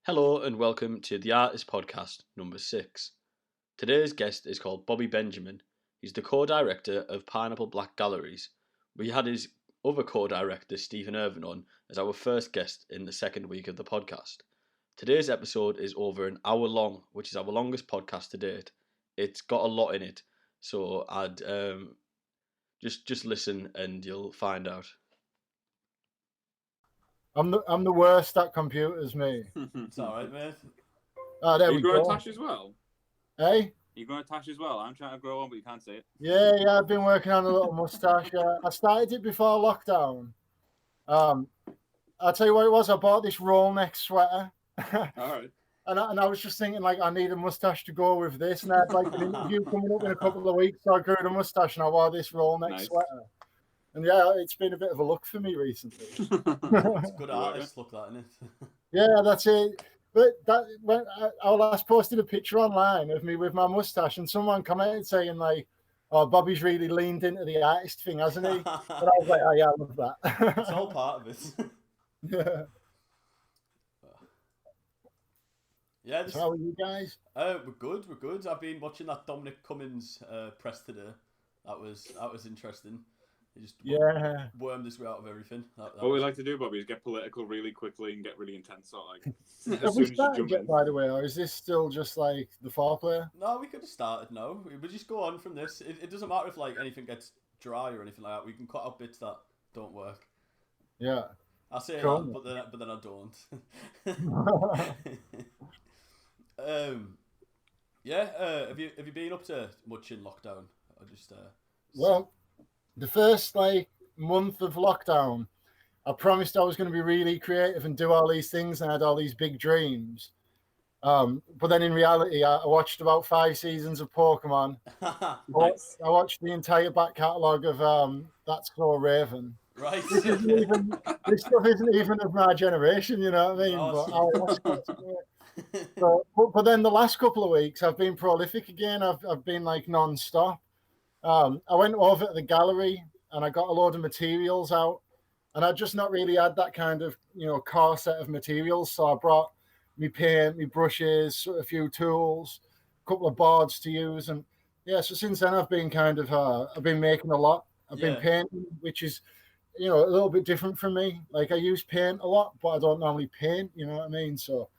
Hello and welcome to the Artist Podcast number 6. Today's guest is called Bobby Benjamin. He's the co-director of PineappleBlack Galleries. We had his other co-director Stephen Irvin on as our first guest in the second week of the podcast. Today's episode is over an hour long, which is our longest podcast to date. It's got a lot in it, so I'd just listen and you'll find out. I'm the worst at computers, mate. It's all right, mate. Oh, there Are we you growing go. Tash as well? Hey? You're growing Tash as well? I'm trying to grow one, but you can't see it. Yeah, I've been working on a little mustache. I started it before lockdown. I'll tell you what it was. I bought this roll neck sweater. All right. And I was just thinking, like, I need a mustache to go with this. And I had, like, an interview coming up in a couple of weeks, so I grew the mustache and I wore this roll neck sweater. And yeah, it's been a bit of a look for me recently. It's a good artist look, that, isn't it? Yeah, that's it. But I last posted a picture online of me with my mustache, and someone commented saying, like, "Oh, Bobby's really leaned into the artist thing, hasn't he?" And I was like, "Oh yeah, I love that." It's all part of it. Yeah. Yeah. So how are you guys? We're good. I've been watching that Dominic Cummings press today. That was interesting. He just wormed his way out of everything. What we like to do, Bobby, is get political really quickly and get really intense. So, like, Have we started yet, by the way, or is this still just like the foreplay? No, we could have started now. We just go on from this. It doesn't matter if like anything gets dry or anything like that. We can cut out bits that don't work. Yeah. I say cool. that, but then I don't. Have you been up to much in lockdown? Or just Well, the first like month of lockdown, I promised I was going to be really creative and do all these things, and I had all these big dreams. But then in reality, I watched about 5 seasons of Pokemon. Nice. I watched the entire back catalogue of That's So Raven. Right. This stuff isn't even of my generation, you know what I mean? But then the last couple of weeks, I've been prolific again. I've been like non-stop. I went over to the gallery and I got a load of materials out, and I just not really had that kind of, core set of materials. So I brought me paint, me brushes, a few tools, a couple of boards to use. And yeah, so since then I've been I've been making a lot. I've been painting, which is, a little bit different from me. Like I use paint a lot, but I don't normally paint, you know what I mean? So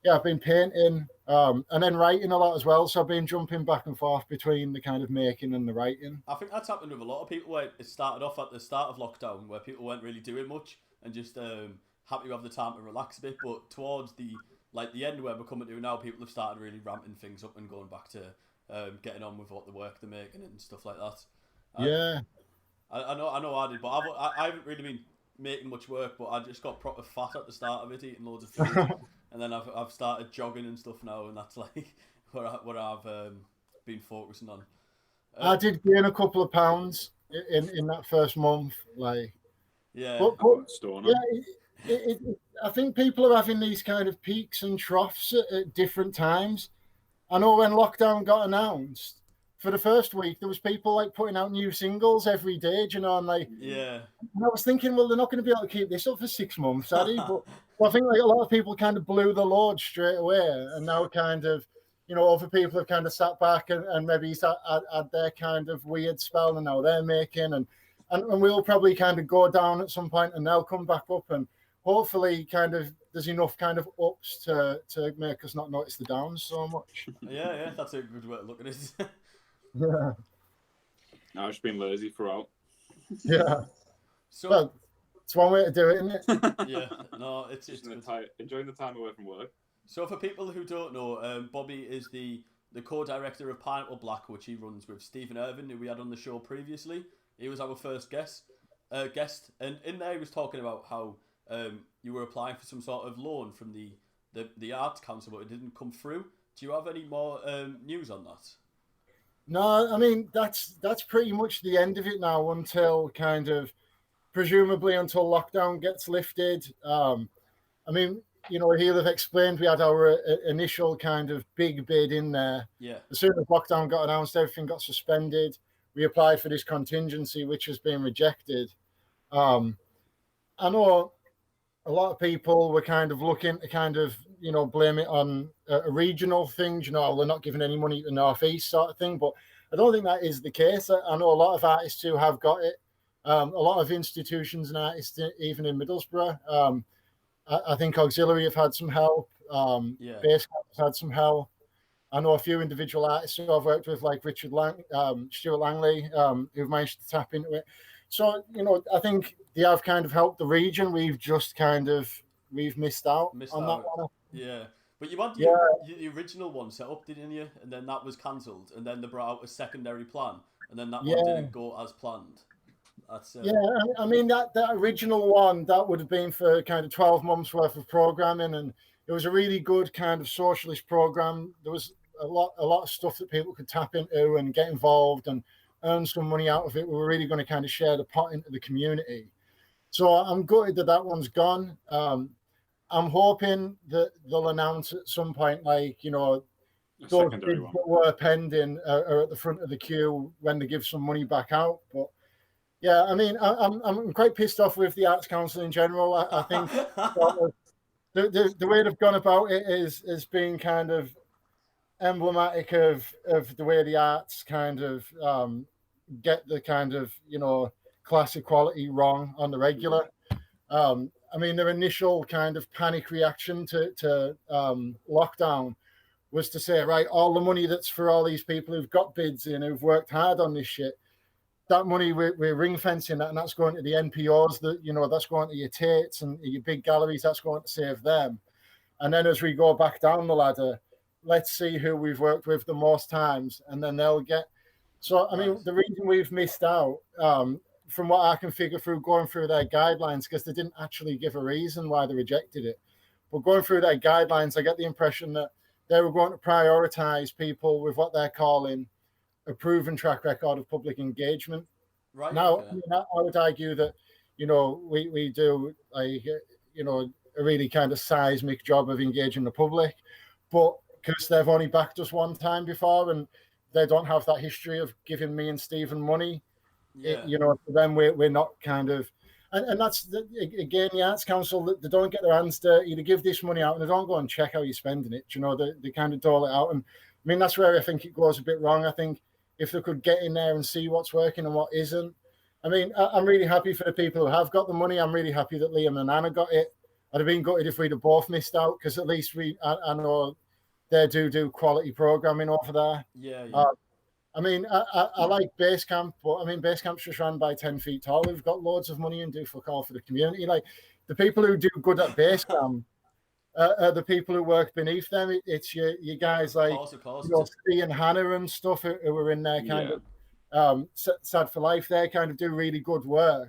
yeah, I've been painting and then writing a lot as well. So I've been jumping back and forth between the kind of making and the writing. I think that's happened with a lot of people where it started off at the start of lockdown where people weren't really doing much and just happy to have the time to relax a bit. But towards the end where we're coming to now, people have started really ramping things up and going back to getting on with what the work they're making and stuff like that. Yeah. I know I did, but I haven't really been making much work, but I just got proper fat at the start of it, eating loads of food. And then I've started jogging and stuff now, and that's like what I've been focusing on. I did gain a couple of pounds in that first month, like. Yeah. I think people are having these kind of peaks and troughs at different times. I know when lockdown got announced, for the first week there was people like putting out new singles every day, and like. Yeah. And I was thinking, well, they're not going to be able to keep this up for 6 months, are they? But I think like a lot of people kind of blew the load straight away, and now kind of, other people have kind of sat back and maybe had their kind of weird spell, and now they're making, and we'll probably kind of go down at some point, and they'll come back up, and hopefully kind of there's enough kind of ups to make us not notice the downs so much. Yeah, that's a good way to look at it. Yeah. No, I've just been lazy throughout. Yeah. So well, it's one way to do it, isn't it? Yeah. No, it's enjoying the time away from work. So for people who don't know, Bobby is the co-director of PineappleBlack, which he runs with Stephen Irvin, who we had on the show previously. He was our first guest, and in there he was talking about how you were applying for some sort of loan from the Arts Council, but it didn't come through. Do you have any more news on that? No, I mean that's pretty much the end of it now until kind of presumably until lockdown gets lifted. I mean, he'll have explained we had our initial kind of big bid in there. Yeah. As soon as lockdown got announced, everything got suspended. We applied for this contingency, which has been rejected. I know a lot of people were kind of looking to kind of blame it on a regional thing. They're not giving any money to the Northeast sort of thing. But I don't think that is the case. I know a lot of artists who have got it. A lot of institutions and artists, even in Middlesbrough. I think Auxiliary have had some help. Bass has had some help. I know a few individual artists who I've worked with, like Stuart Langley, who've managed to tap into it. So, I think they have kind of helped the region. We've missed out on that one. Yeah. But you had the original one set up, didn't you? And then that was cancelled. And then they brought out a secondary plan. And then that one didn't go as planned. That's, I mean, that original one, that would have been for kind of 12 months worth of programming. And it was a really good kind of socialist program. There was a lot of stuff that people could tap into and get involved and earn some money out of it. We were really going to kind of share the pot into the community. So I'm gutted that one's gone. I'm hoping that they'll announce at some point, those bids that were pending are at the front of the queue when they give some money back out. But yeah, I mean, I'm quite pissed off with the Arts Council in general. I think the way they've gone about it is being kind of emblematic of the way the arts kind of get the kind of class equality wrong on the regular. I mean, their initial kind of panic reaction to lockdown was to say, right, all the money that's for all these people who've got bids in, who've worked hard on this shit, that money we're ring fencing that, and that's going to the NPOs, that's going to your Tates and your big galleries, that's going to save them. And then as we go back down the ladder, let's see who we've worked with the most times, and then they'll get. So, I mean, the reason we've missed out, from what I can figure through going through their guidelines, because they didn't actually give a reason why they rejected it. But going through their guidelines, I get the impression that they were going to prioritize people with what they're calling a proven track record of public engagement. Right. Now, Okay. I would argue that, we do a really kind of seismic job of engaging the public, but because they've only backed us one time before and they don't have that history of giving me and Stephen money, for them, we're not kind of, and that's, again, the Arts Council, they don't get their hands dirty, they give this money out and they don't go and check how you're spending it, they kind of dole it out. And I mean, that's where I think it goes a bit wrong. I think if they could get in there and see what's working and what isn't. I mean, I'm really happy for the people who have got the money. I'm really happy that Liam and Anna got it. I'd have been gutted if we'd have both missed out, because at least I know they do quality programming over there. Yeah. I mean, I like Basecamp, but I mean, Basecamp's just run by 10 feet tall. We've got loads of money and do fuck all for the community. Like, the people who do good at Basecamp are the people who work beneath them. It's your guys like Of course. Steve and Hannah and stuff who are in there kind of Sad for Life. They kind of do really good work,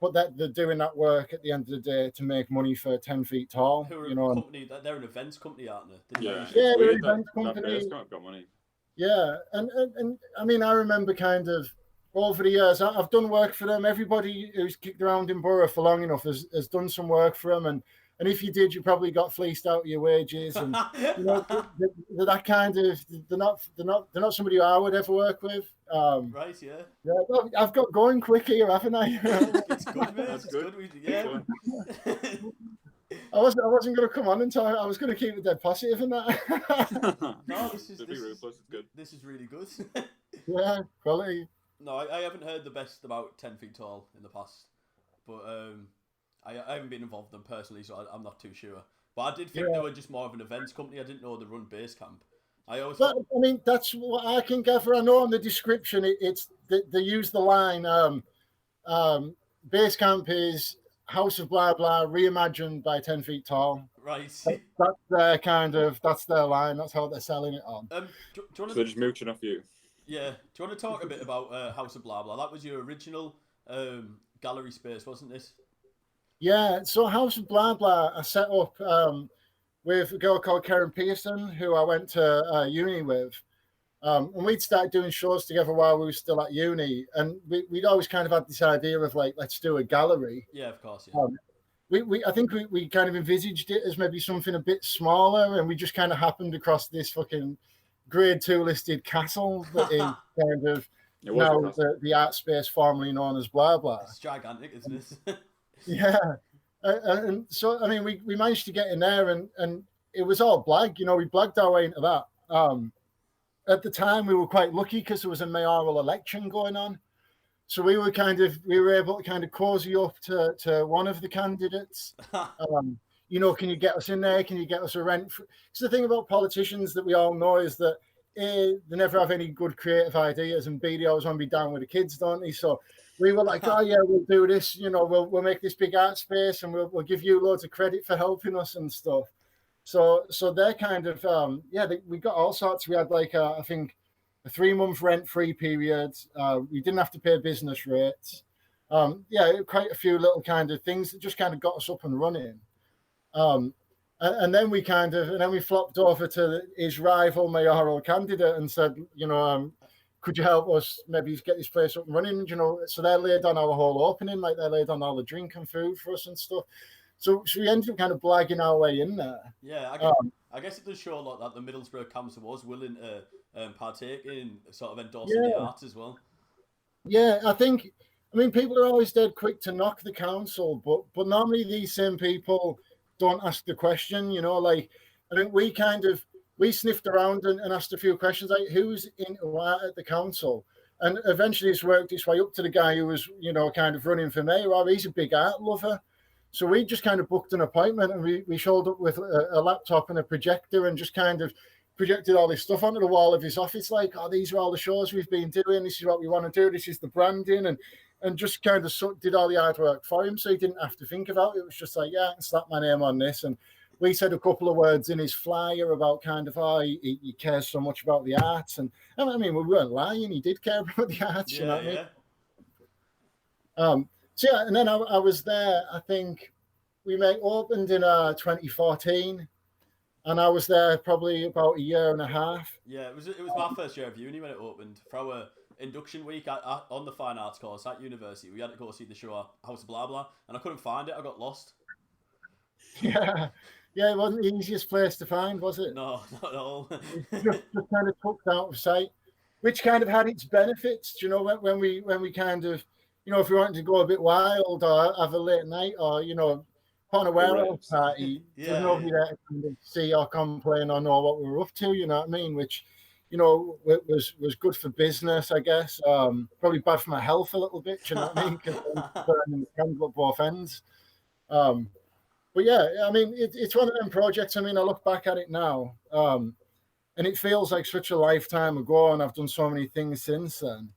but they're doing that work at the end of the day to make money for 10 feet tall. Who are a company, they're an events company, aren't they? They're an events company. Got money. Yeah, and I mean, I remember kind of over the years, I've done work for them. Everybody who's kicked around in Borough for long enough has done some work for them, and if you did, you probably got fleeced out of your wages, and they're that kind of, they're not somebody who I would ever work with. Right, yeah. I've got going quick here, haven't I? It's good, mate. That's It's good. Yeah. I wasn't going to come on in time. I was going to keep it dead positive in that. No, this is good. This is really good. Yeah, quality. No, I haven't heard the best about 10 feet tall in the past, but I haven't been involved with them personally, so I'm not too sure. But I did think they were just more of an events company. I didn't know they run Basecamp. I mean, that's what I can gather. I know in the description it's they use the line Basecamp is House of Blah Blah reimagined by 10 feet tall. Right. That's their line. That's how they're selling it on. So they're just mooching off you. Yeah. Do you want to talk a bit about House of Blah Blah? That was your original gallery space, wasn't it? Yeah. So House of Blah Blah I set up with a girl called Karen Pearson, who I went to uni with. And we'd started doing shows together while we were still at uni. And we'd always kind of had this idea of like, let's do a gallery. Yeah, of course. Yeah. I think we kind of envisaged it as maybe something a bit smaller, and we just kind of happened across this fucking grade 2 listed castle that is kind of now the art space formerly known as Blah Blah. It's gigantic, isn't it? Yeah. And so, I mean, we managed to get in there, and it was all blag. You know, we blagged our way into that. At the time, we were quite lucky because there was a mayoral election going on. So we were able to kind of cozy up to one of the candidates. You know, can you get us in there? Can you get us a rent? Because the thing about politicians that we all know is that A, they never have any good creative ideas, and B, they always want to be down with the kids, don't they? So we were like, oh yeah, we'll do this. You know, we'll make this big art space, and we'll give you loads of credit for helping us and stuff. So they're kind of we got all sorts. We had like I think a 3-month rent-free period. We didn't have to pay business rates. Quite a few little kind of things that just kind of got us up and running. And then we flopped over to his rival mayoral candidate and said, you know, could you help us maybe get this place up and running? You know, so they laid on our whole opening, like they laid on all the drink and food for us and stuff. So we ended up kind of blagging our way in there. Yeah, I guess it does show a lot that the Middlesbrough Council was willing to partake in sort of endorsing the arts as well. Yeah, I mean, people are always dead quick to knock the council, but normally these same people don't ask the question, you know, like, I think we sniffed around and asked a few questions, like who's into art at the council? And eventually it's worked its way up to the guy who was, you know, kind of running for mayor. Well, he's a big art lover. So we just kind of booked an appointment, and we showed up with a laptop and a projector and just kind of projected all this stuff onto the wall of his office, like, oh, these are all the shows we've been doing. This is what we want to do. This is the branding. And just kind of did all the hard work for him, so he didn't have to think about it. It was just like, yeah, I can slap my name on this. And we said a couple of words in his flyer about kind of, he cares so much about the arts. And I mean, we weren't lying. He did care about the arts, you know what I mean? And then I was there, I think we opened in 2014. And I was there probably about a year and a half. Yeah, it was my first year of uni when it opened. For our induction week on the fine arts course at university, we had to go see the show House of Blah Blah, and I couldn't find it. I got lost. Yeah, it wasn't the easiest place to find, was it? No, not at all. just kind of tucked out of sight, which kind of had its benefits. You know, when we kind of, you know, if we wanted to go a bit wild or have a late night or, you know, on a warehouse party, there's nobody there to kind of see or complain or know what we were up to, you know what I mean? Which, you know, was good for business, I guess. Probably bad for my health a little bit, you know what I mean? Because I'm burning the candle at both ends. But yeah, I mean, it's one of them projects. I mean, I look back at it now, and it feels like such a lifetime ago, and I've done so many things since then.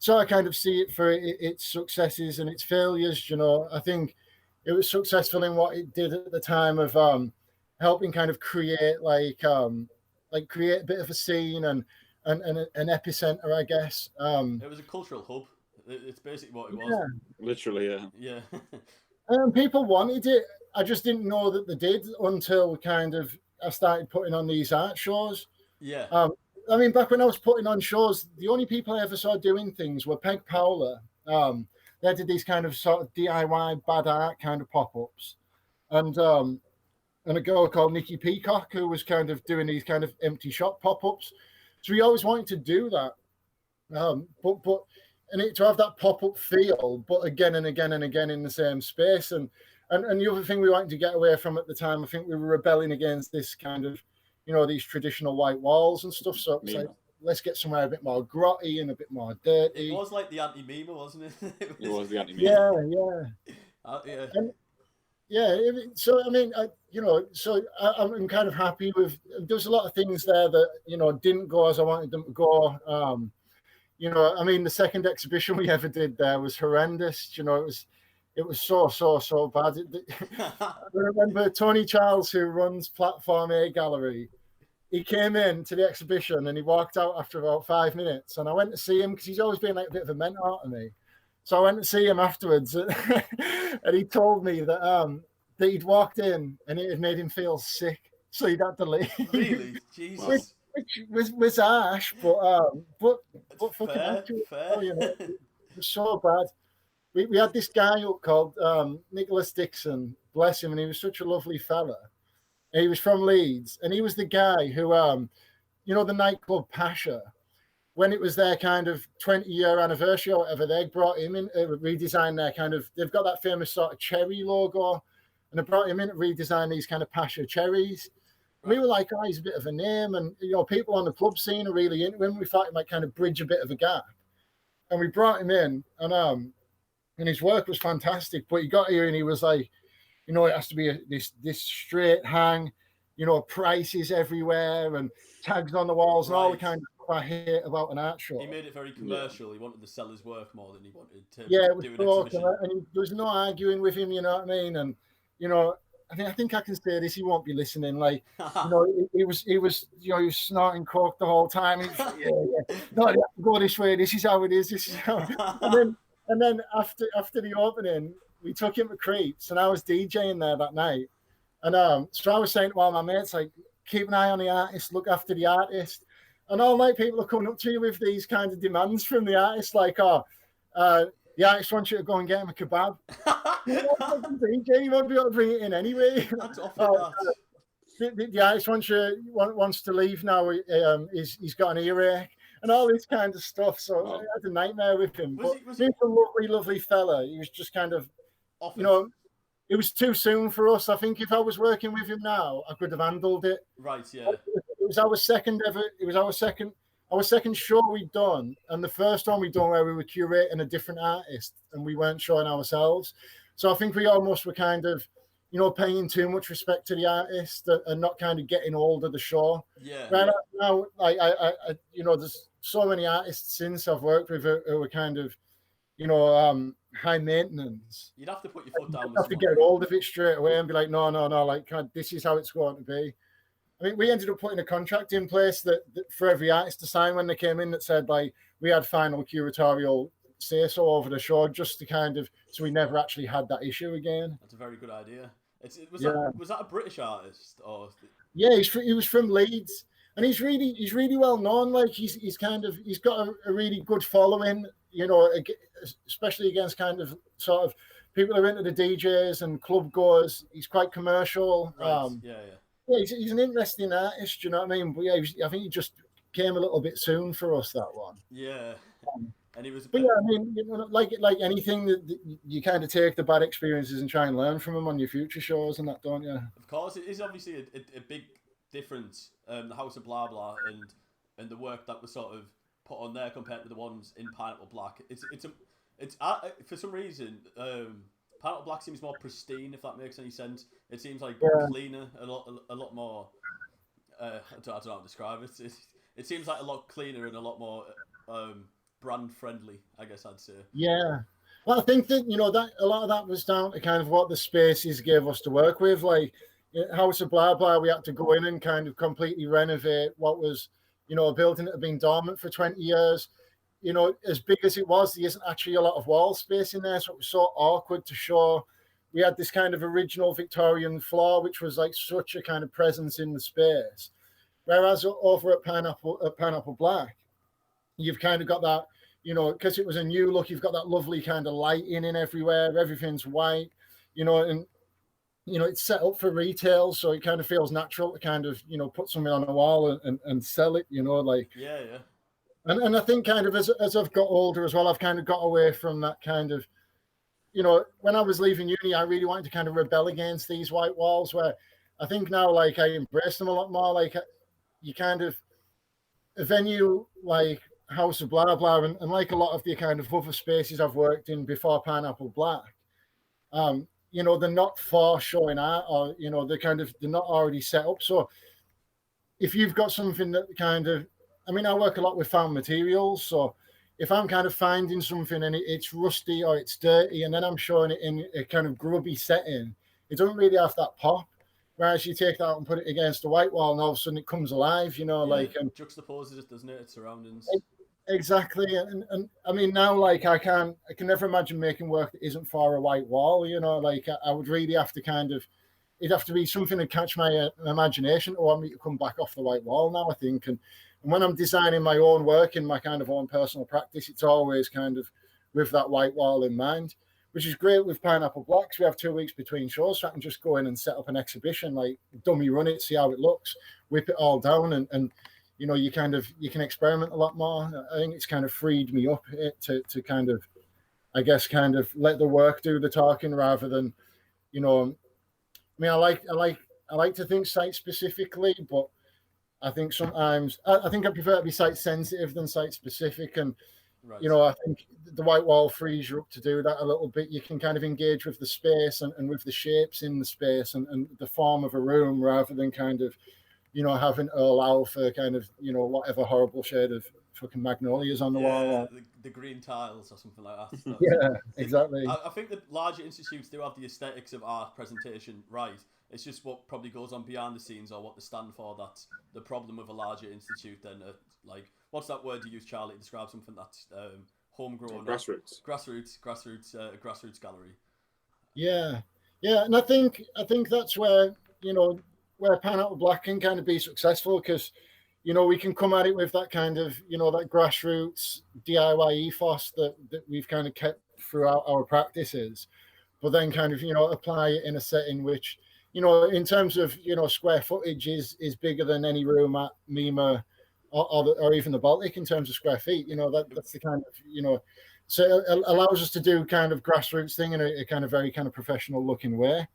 So I kind of see it for its successes and its failures, you know. I think it was successful in what it did at the time of helping kind of create create a bit of a scene and an epicenter, I guess. It was a cultural hub. It's basically what it was. Yeah. Literally, yeah. And people wanted it. I just didn't know that they did until kind of I started putting on these art shows. Yeah. I mean, back when I was putting on shows, the only people I ever saw doing things were Peg Powler. They did these kind of sort of DIY bad art kind of pop-ups, and a girl called Nikki Peacock who was kind of doing these kind of empty shop pop-ups. So we always wanted to do that, but to have that pop-up feel, but again and again and again in the same space. And the other thing we wanted to get away from at the time, I think we were rebelling against this kind of, you know, these traditional white walls and stuff. So it's like, let's get somewhere a bit more grotty and a bit more dirty. It was like the anti-meme, wasn't it? It was the anti-meme. So I mean, I'm kind of happy with. There's a lot of things there that, you know, didn't go as I wanted them to go. You know, I mean, the second exhibition we ever did there was horrendous. You know, it was so bad. I remember Tony Charles, who runs Platform A Gallery. He came in to the exhibition and he walked out after about 5 minutes. And I went to see him because he's always been like a bit of a mentor to me. So I went to see him afterwards, and he told me that he'd walked in and it had made him feel sick, so he'd had to leave. Really, Jesus. Which was harsh, but fucking fair. You know, it was so bad. We had this guy called Nicholas Dixon, bless him, and he was such a lovely fella. He was from Leeds, and he was the guy who, you know, the nightclub Pasha, when it was their kind of 20-year anniversary or whatever, they brought him in, redesigned their kind of, they've got that famous sort of cherry logo and I brought him in to redesign these kind of Pasha cherries. And we were like, oh, he's a bit of a name, and people on the club scene are really into him. We thought he might kind of bridge a bit of a gap, and we brought him in, and his work was fantastic. But he got here and he was like, it has to be this straight hang, prices everywhere and tags on the walls and all the kind of stuff I hate about an art show. He made it very commercial. He wanted to sell his work more than he wanted to it was do an broken, exhibition. and there was no arguing with him, you know what I mean? And I think I can say this. He won't be listening. Like, he was snorting coke the whole time. He was like, yeah. No, you have to go this way. This is how it is. This is how. And then after the opening, we took him to Creeps, and I was DJing there that night. And so I was saying to all my mates, like, keep an eye on the artist, look after the artist. And all night people are coming up to you with these kinds of demands from the artist, like, the artist wants you to go and get him a kebab. DJ, you won't be able to bring it in anyway. That's awful. The artist wants to leave now. He's got an earache and all this kind of stuff. So I had a nightmare with him. He's a lovely, lovely fella. He was just kind of, it was too soon for us. I think if I was working with him now, I could have handled it. Right, yeah. It was our second show we'd done, and the first one we'd done where we were curating a different artist and we weren't showing ourselves. So I think we almost were kind of, paying too much respect to the artist and not kind of getting hold of the show. Yeah. Right now, there's so many artists since I've worked with who are kind of, high maintenance. You'd have to put your foot down. You have to get hold of it straight away and be like, no, like, this is how it's going to be. I mean, we ended up putting a contract in place that for every artist to sign when they came in that said, like, we had final curatorial say-so over the show, just to kind of, so we never actually had that issue again. That's a very good idea. Was that a British artist? Or? Yeah, he was from Leeds. And he's really well known. Like, he's got a really good following, especially against kind of sort of people who are into the DJs and club goers. He's quite commercial. Right. Yeah, he's an interesting artist, you know what I mean? But yeah, I think he just came a little bit soon for us, that one. Yeah. And he was. But yeah, I mean, like anything that you kind of take the bad experiences and try and learn from them on your future shows and that, don't you? Of course, it is obviously a big difference. The House of Blah Blah and the work that was sort of put on there compared to the ones in Pineapple Black. It's for some reason. Pineapple Black seems more pristine, if that makes any sense. It seems like cleaner, a lot more. I don't know how to describe it. It seems like a lot cleaner and a lot more brand friendly, I guess I'd say. Yeah, well, I think that that a lot of that was down to kind of what the spaces gave us to work with. Like House of Blah Blah, we had to go in and kind of completely renovate what was a building that had been dormant for 20 years. As big as it was, there isn't actually a lot of wall space in there, so it was so awkward to show. We had this kind of original Victorian floor, which was like such a kind of presence in the space. Whereas over at Pineapple Black, you've kind of got that, because it was a new look, you've got that lovely kind of lighting in everywhere. Everything's white, and it's set up for retail, so it kind of feels natural to kind of put something on a wall and sell it. Like yeah. And I think kind of as I've got older as well, I've kind of got away from that kind of, when I was leaving uni, I really wanted to kind of rebel against these white walls, where I think now, like, I embrace them a lot more. Like, you kind of, a venue like House of Blah Blah and like a lot of the kind of other spaces I've worked in before Pineapple Black, they're not for showing art, or, they're not already set up. So if you've got something that kind of, I work a lot with found materials. So if I'm kind of finding something and it's rusty or it's dirty, and then I'm showing it in a kind of grubby setting, it doesn't really have that pop. Whereas you take that out and put it against a white wall, and all of a sudden it comes alive, like... juxtaposes it, doesn't it? Its surroundings. Exactly. And I mean, now, like, I can never imagine making work that isn't for a white wall, like, I would really have to kind of... It'd have to be something that catch my imagination to want me to come back off the white wall now, I think. And when I'm designing my own work in my kind of own personal practice, it's always kind of with that white wall in mind, which is great with Pineapple Blacks. We have 2 weeks between shows, so I can just go in and set up an exhibition, like dummy run it, see how it looks, whip it all down, and you can experiment a lot more. I think it's kind of freed me up to kind of, I guess, kind of let the work do the talking rather than, I mean, I like to think site specifically, but I think sometimes I think I prefer to be site sensitive than site specific. And Right. I think the white wall frees you up to do that a little bit. You can kind of engage with the space and with the shapes in the space and the form of a room rather than kind of, having to allow for kind of, whatever horrible shade of fucking magnolias on the wall. Or, the green tiles or something like that. yeah, exactly. I think that larger institutes do have the aesthetics of art presentation right. It's just what probably goes on behind the scenes or what they stand for that's the problem with a larger institute. Then, like, what's that word you use, Charlie, to describe something that's homegrown? Grassroots. Grassroots gallery. Yeah, and I think that's where where Pineapple Black can kind of be successful because we can come at it with that kind of that grassroots DIY ethos that we've kind of kept throughout our practices, but then kind of apply it in a setting which in terms of square footage is bigger than any room at Mima or even the Baltic in terms of square feet. That's the kind of so it allows us to do kind of grassroots thing in a kind of very kind of professional looking way.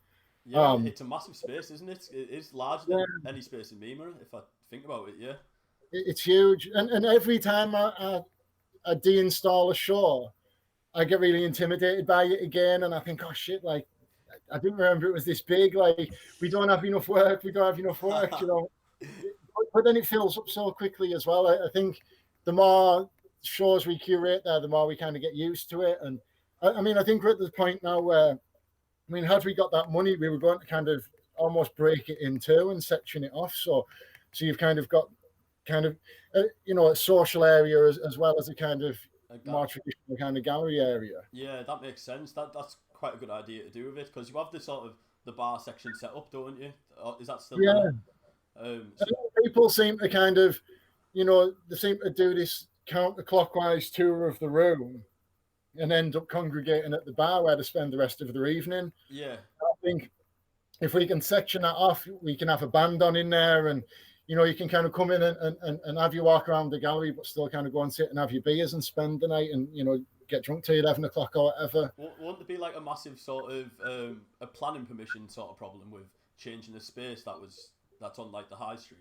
Yeah, it's a massive space, isn't it? It is larger than any space in Mima, if I think about it. Yeah, it's huge, and every time I deinstall a show, I get really intimidated by it again, and I think, oh shit, like I didn't remember it was this big. Like we don't have enough work. But then it fills up so quickly as well. I think the more shows we curate there, the more we kind of get used to it. And I mean, I think we're at the point now where, had we got that money, we were going to kind of almost break it in two and section it off. So you've kind of got kind of, a social area as well as a kind of more traditional kind of gallery area. Yeah, that makes sense. That's quite a good idea to do with it because you have this sort of the bar section set up, don't you? Is that still there? People seem to kind of, they seem to do this counterclockwise tour of the room and end up congregating at the bar where they spend the rest of their evening. Yeah. I think if we can section that off, we can have a band on in there and, you can kind of come in and have you walk around the gallery, but still kind of go and sit and have your beers and spend the night and, get drunk till 11 o'clock or whatever. Won't there be like a massive sort of a planning permission sort of problem with changing the space that's on like the high street?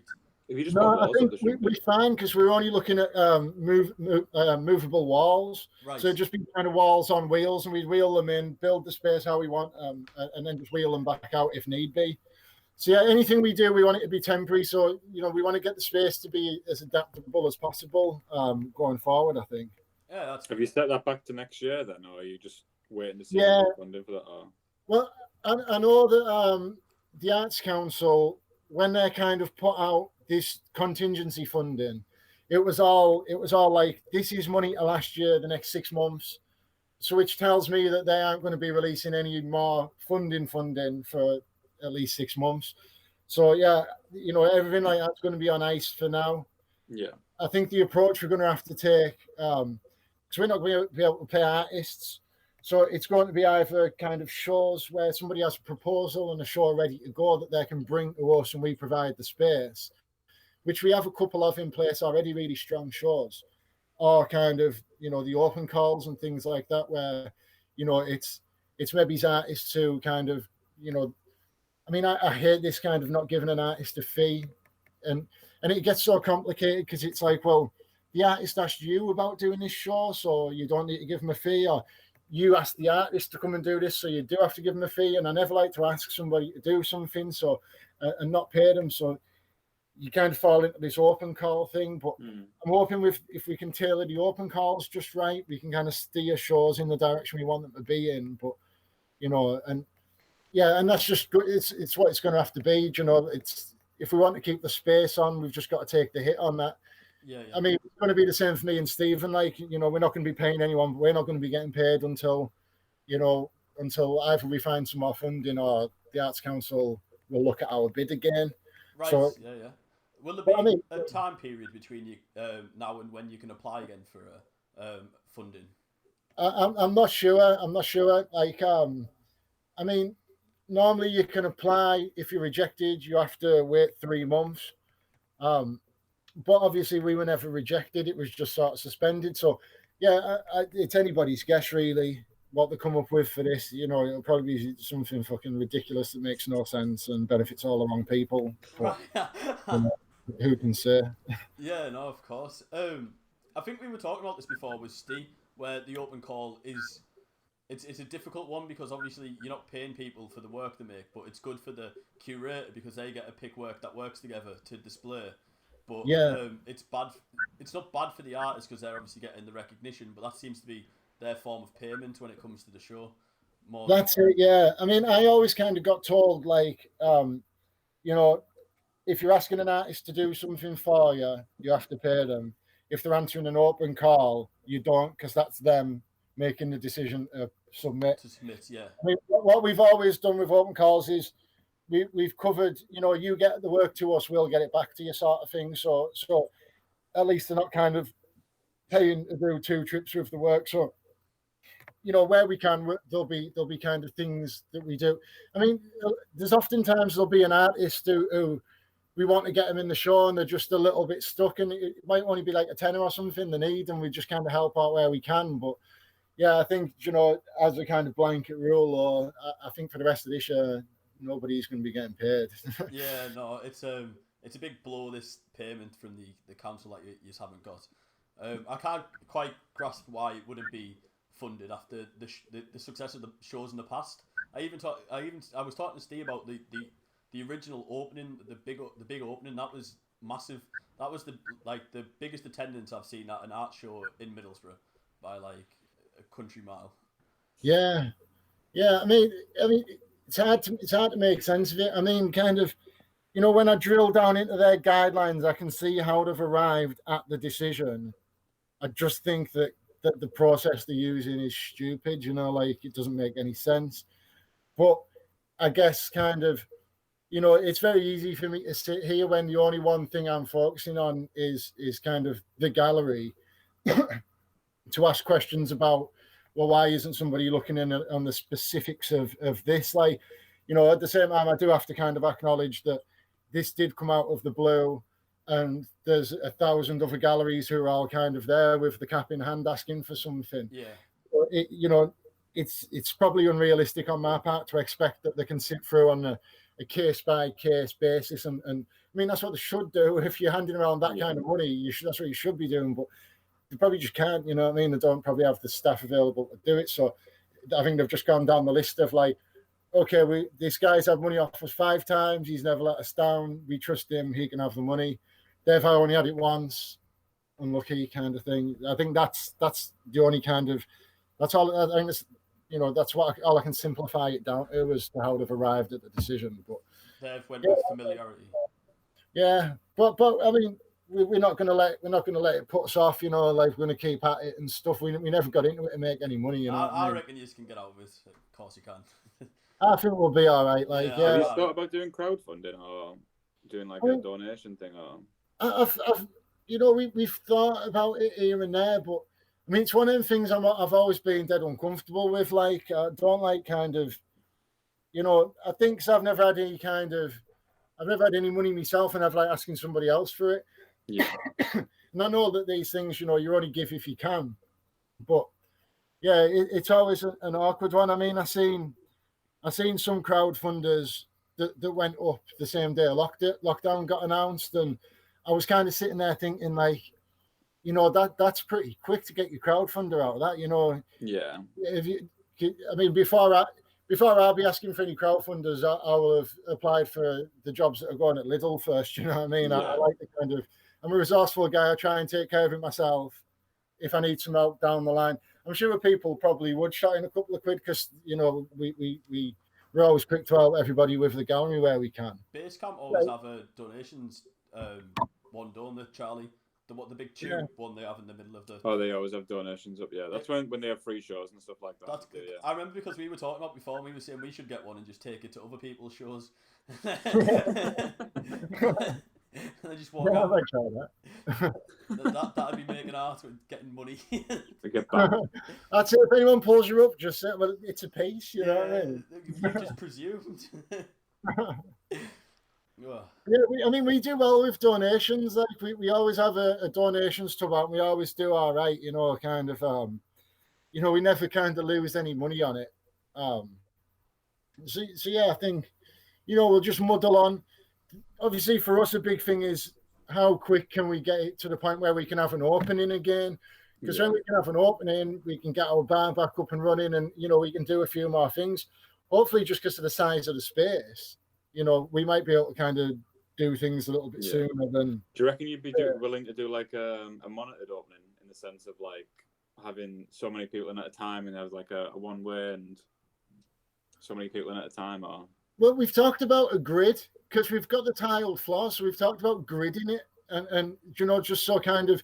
If you just I think we're fine because we're only looking at movable walls. Right. So just be kind of walls on wheels, and we'd wheel them in, build the space how we want, and then just wheel them back out if need be. So yeah, anything we do, we want it to be temporary. So we want to get the space to be as adaptable as possible going forward. I think. Yeah, Have you set that back to next year then, or are you just waiting to see funding for that? Or? Well, I know that the Arts Council, when they kind of put out this contingency funding, it was all like, this is money to last year, the next 6 months. So which tells me that they aren't going to be releasing any more funding for at least 6 months. So yeah, everything like that's going to be on ice for now. Yeah. I think the approach we're going to have to take, because we're not going to be able to pay artists. So it's going to be either kind of shows where somebody has a proposal and a show ready to go that they can bring to us and we provide the space, which we have a couple of in place already, really strong shows, or kind of, the open calls and things like that where, it's maybe artists who kind of, I hate this kind of not giving an artist a fee and it gets so complicated because it's like, well, the artist asked you about doing this show, so you don't need to give them a fee, or you ask the artist to come and do this, so you do have to give them a fee. And I never like to ask somebody to do something and not pay them. So you kind of fall into this open call thing. But I'm hoping if we can tailor the open calls just right, we can kind of steer shows in the direction we want them to be in. But and that's just good. It's what it's going to have to be. It's if we want to keep the space on, we've just got to take the hit on that. Yeah. I mean, it's going to be the same for me and Stephen. Like, we're not going to be paying anyone. We're not going to be getting paid until either we find some more funding or the Arts Council will look at our bid again. Right. So, yeah. Will there be a time period between you now and when you can apply again for funding? I'm not sure. Like, normally you can apply. If you're rejected, you have to wait 3 months. But obviously we were never rejected. It was just sort of suspended. So yeah, it's anybody's guess really. what they come up with for this. You know, it'll probably be something fucking ridiculous that makes no sense and benefits all the wrong people. But, you know, who can say? Yeah, no, of course. I think we were talking about this before with Steve, where the open call is it's a difficult one because obviously you're not paying people for the work they make, but it's good for the curator because they get to pick work that works together to display. But Yeah. it's bad. It's not bad for the artists because they're obviously getting the recognition, but that seems to be their form of payment when it comes to the show. More That's it. Yeah. I mean, I always kind of got told like, you know, if you're asking an artist to do something for you, you have to pay them. If they're answering an open call, you don't, because that's them making the decision to submit. yeah. I mean, what we've always done with open calls is we've covered, you know, you get the work to us, we'll get it back to you, sort of thing. So at least they're not kind of paying to do two trips with the work. So, you know, where we can, there'll be kind of things that we do. I mean, there's oftentimes there'll be an artist who we want to get them in the show and they're just a little bit stuck, and it might only be like a tenner or something they need, and we just kind of help out where we can. But yeah, I think, you know, as a kind of blanket rule, or I think for the rest of this year, nobody's going to be getting paid. Yeah, no, it's a big blow, this payment from the council that you just haven't got. I can't quite grasp why it wouldn't be funded after the success of the shows in the past. I was talking to Steve about the original opening, the big opening. That was massive. That was the biggest attendance I've seen at an art show in Middlesbrough by like a country mile. Yeah. I mean, it's hard to make sense of it. I mean, kind of, you know, when I drill down into their guidelines, I can see how they've arrived at the decision. I just think that the process they're using is stupid. You know, like it doesn't make any sense. But I guess kind of, you know, it's very easy for me to sit here when the only one thing I'm focusing on is kind of the gallery to ask questions about, well, why isn't somebody looking in on the specifics of this? Like, you know, at the same time, I do have to kind of acknowledge that this did come out of the blue, and there's 1,000 other galleries who are all kind of there with the cap in hand asking for something. Yeah. You know, it's probably unrealistic on my part to expect that they can sit through on a case-by-case basis. And I mean, that's what they should do. If you're handing around that kind of money, that's what you should be doing. But they probably just can't, you know what I mean? They don't probably have the staff available to do it. So I think they've just gone down the list of like, okay, this guy's had money off us 5 times. He's never let us down. We trust him. He can have the money. They've only had it once. Unlucky kind of thing. I think that's the only kind of, that's all. I think it's, you know, that's all I can simplify it down to as to how they've arrived at the decision. But they've went with familiarity. Yeah, but I mean, we're not going to let it put us off. You know, like we're going to keep at it and stuff. We never got into it to make any money. You know, I reckon you just can get out of it. Of course you can. I think we'll be all right. Like, Have you thought about doing crowdfunding or doing like a donation thing? Or I've you know, we've thought about it here and there, but I mean, it's one of the things I've always been dead uncomfortable with. Like, I don't like kind of, you know, I think 'cause I've never had any money myself, and I've like asking somebody else for it. Yeah. And I know that these things, you know, you only give if you can, but yeah, it's always an awkward one. I mean, I seen some crowdfunders that went up the same day lockdown got announced, and I was kind of sitting there thinking, like, you know, that's pretty quick to get your crowdfunder out of that, you know. Yeah. I mean, before I'll be asking for any crowdfunders, I will have applied for the jobs that are going at Lidl first. You know what I mean? Yeah. I like the kind of, I'm a resourceful guy. I try and take care of it myself. If I need some help down the line, I'm sure people probably would shot in a couple of quid because, you know, we're always quick to help everybody with the gallery where we can. Basecamp always have a donations one, don't they, Charlie? The big tube one they have in the middle of the. Oh, they always have donations up. Yeah, that's when they have free shows and stuff like that. That's good. Yeah. I remember because we were talking about before, and we were saying we should get one and just take it to other people's shows. And I just walk out. I try that. That'd be making art with getting money. To get back. That's it. If anyone pulls you up, just say, well, it's a piece, you know what I mean? You just presumed. Yeah, I mean, we do well with donations. Like we always have a donations tub out. We always do all right, you know, kind of. we never kind of lose any money on it. So yeah, I think, we'll just muddle on. Obviously, for us, a big thing is how quick can we get it to the point where we can have an opening again? Because when we can have an opening, we can get our bar back up and running, and we can do a few more things. Hopefully, just because of the size of the space, we might be able to kind of do things a little bit sooner than. Do you reckon you'd be willing to do like a monitored opening, in the sense of like having so many people in at a time, and there's like a one way and so many people in at a time? Or well, we've talked about a grid because we've got the tiled floor, so we've talked about gridding it, and just so kind of.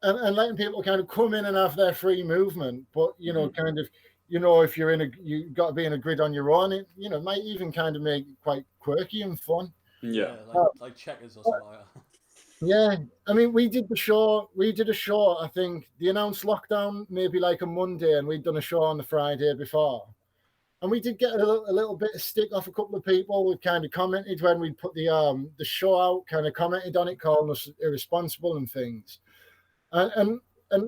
And letting people kind of come in and have their free movement, but kind of, if you've got to be in a grid on your own, it might even kind of make it quite quirky and fun. Yeah, like checkers or something like that. Yeah, I mean, we did a show. I think the announced lockdown maybe like a Monday, and we'd done a show on the Friday before, and we did get a little bit of stick off a couple of people who kind of commented when we put the show out, kind of commented on it, calling us irresponsible and things. And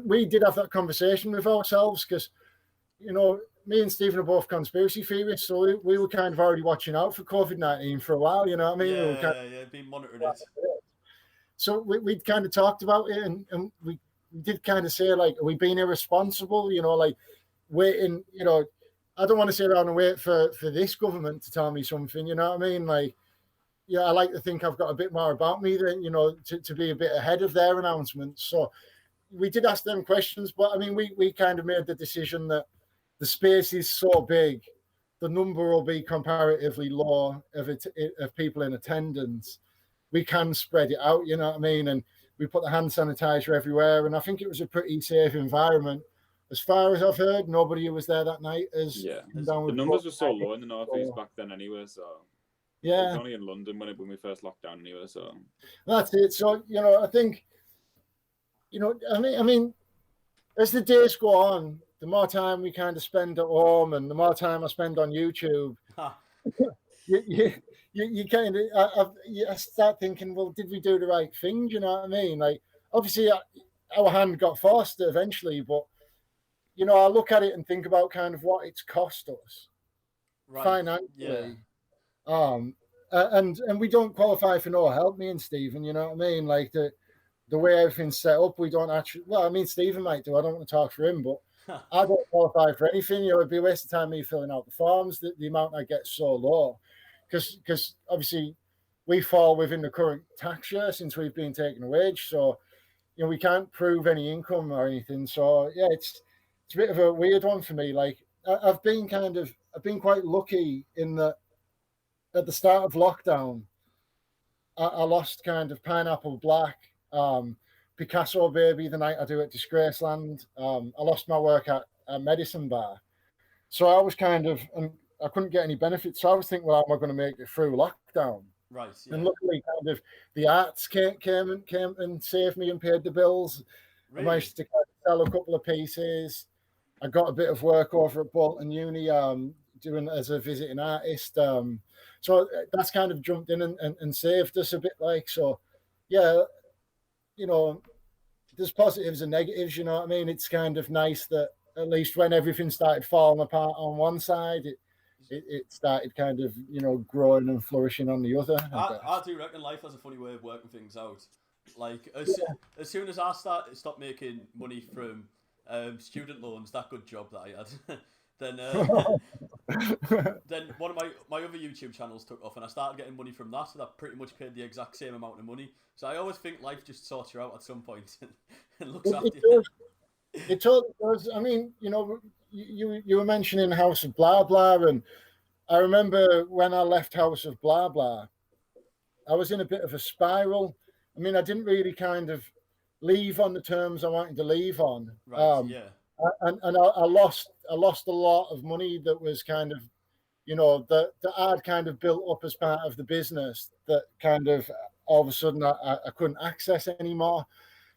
we did have that conversation with ourselves because, me and Stephen are both conspiracy theorists, so we were kind of already watching out for COVID-19 for a while, you know what I mean? Yeah, been monitoring it. So we'd kind of talked about it, and we did kind of say, like, are we being irresponsible? Like waiting, I don't want to sit around and wait for this government to tell me something, you know what I mean? Like, yeah, I like to think I've got a bit more about me than, to be a bit ahead of their announcements. So we did ask them questions, but I mean, we kind of made the decision that the space is so big, the number will be comparatively low of people in attendance. We can spread it out, you know what I mean? And we put the hand sanitizer everywhere, and I think it was a pretty safe environment. As far as I've heard, nobody who was there that night the numbers were so low in the Northeast back then anyway, so. Yeah, it was only in London when we first locked down anyway, so that's it. So I think, I mean, as the days go on, the more time we kind of spend at home, and the more time I spend on YouTube, you kind of I start thinking, well, did we do the right thing? Do you know what I mean? Like, obviously, our hand got forced eventually, but I look at it and think about kind of what it's cost us financially. Yeah. And we don't qualify for no help, me and Stephen, you know what I mean? Like the way everything's set up, we don't actually, well, I mean, Stephen might do, I don't want to talk for him, but I don't qualify for anything. It'd be a waste of time me filling out the forms, the amount I get so low. Because obviously we fall within the current tax year since we've been taking a wage. So, we can't prove any income or anything. So yeah, it's a bit of a weird one for me. Like I've been quite lucky in that at the start of lockdown, I lost kind of PineappleBlack, Picasso Baby the night I do at Disgraceland. I lost my work at Medicine Bar. So I was kind of, and I couldn't get any benefits. So I was thinking, well, how am I going to make it through lockdown? Right. Yeah. And luckily, kind of, the arts came and saved me and paid the bills. Really? I managed to sell a couple of pieces. I got a bit of work over at Bolton Uni, doing as a visiting artist. So that's kind of jumped in and saved us a bit. Like, so, yeah, there's positives and negatives. You know what I mean? It's kind of nice that at least when everything started falling apart on one side, it started kind of, growing and flourishing on the other. I do reckon life has a funny way of working things out. Like, as soon as I stopped making money from student loans, that good job that I had, then one of my other YouTube channels took off, and I started getting money from that. So that pretty much paid the exact same amount of money. So I always think life just sorts you out at some point and looks after you. It totally does. I mean, you were mentioning House of Blah Blah, and I remember when I left House of Blah Blah, I was in a bit of a spiral. I mean, I didn't really kind of leave on the terms I wanted to leave on. Right. Yeah. And I lost a lot of money that was kind of, that I'd kind of built up as part of the business that kind of all of a sudden I couldn't access anymore.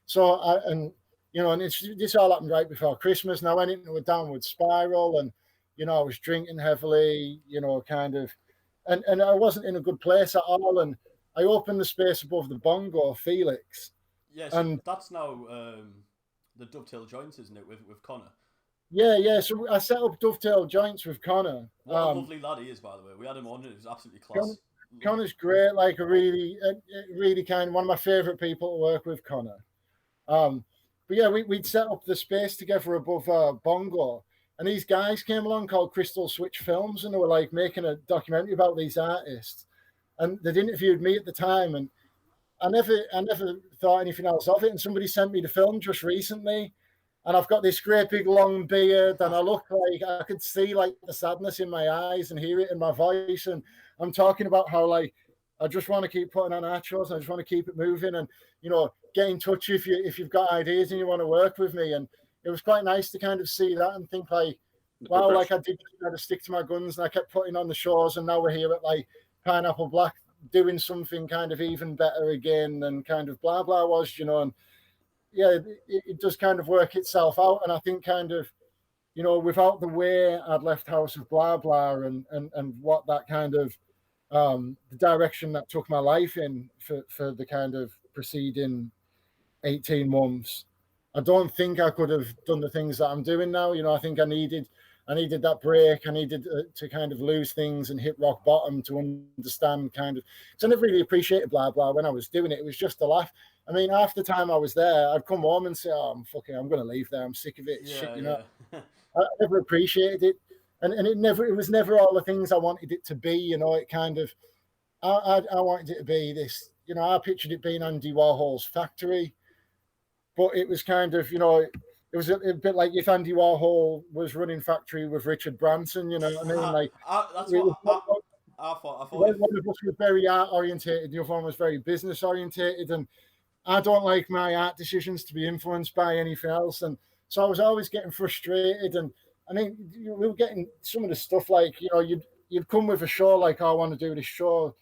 So and this all happened right before Christmas, and I went into a downward spiral, and I was drinking heavily, kind of, and I wasn't in a good place at all. And I opened the space above the bongo, Felix. Yes, and that's now the dovetail joint, isn't it, with Connor? Yeah. So I set up Dovetail Joints with Connor. What a lovely lad he is, by the way. We had him on, and it was absolutely class. Connor's great, like a really kind, one of my favourite people to work with, Connor. But yeah, we'd set up the space together above Bongo, and these guys came along called Crystal Switch Films, and they were like making a documentary about these artists, and they'd interviewed me at the time, and I never thought anything else of it, and somebody sent me the film just recently, and I've got this great big long beard, and I look like I could see like the sadness in my eyes and hear it in my voice, and I'm talking about how like I just want to keep putting on art shows, I just want to keep it moving, and get in touch if you've got ideas and you want to work with me, and it was quite nice to kind of see that and think like, wow, like I did try to stick to my guns, and I kept putting on the shows, and now we're here at like Pineapple Black doing something kind of even better again, and kind of blah blah was, and yeah, it does kind of work itself out. And I think kind of, without the way I'd left House of Blah Blah and what that kind of the direction that took my life in for the kind of preceding 18 months, I don't think I could have done the things that I'm doing now. I think I needed that break. I needed to kind of lose things and hit rock bottom to understand kind of, because I never really appreciated Blah Blah when I was doing it. It was just a laugh. I mean, half the time I was there, I'd come home and say, "Oh, I'm going to leave there. I'm sick of it." Yeah, shit, yeah. I never appreciated it, and it was never all the things I wanted it to be. It kind of, I wanted it to be this. I pictured it being Andy Warhol's factory, but it was kind of, it was a bit like if Andy Warhol was running factory with Richard Branson. You know what I mean? Like That's what I thought. one of us was very art orientated, the other one was very business orientated, and I don't like my art decisions to be influenced by anything else. And so I was always getting frustrated. And I mean, we were getting some of the stuff like, you'd come with a show like, oh, I want to do this show,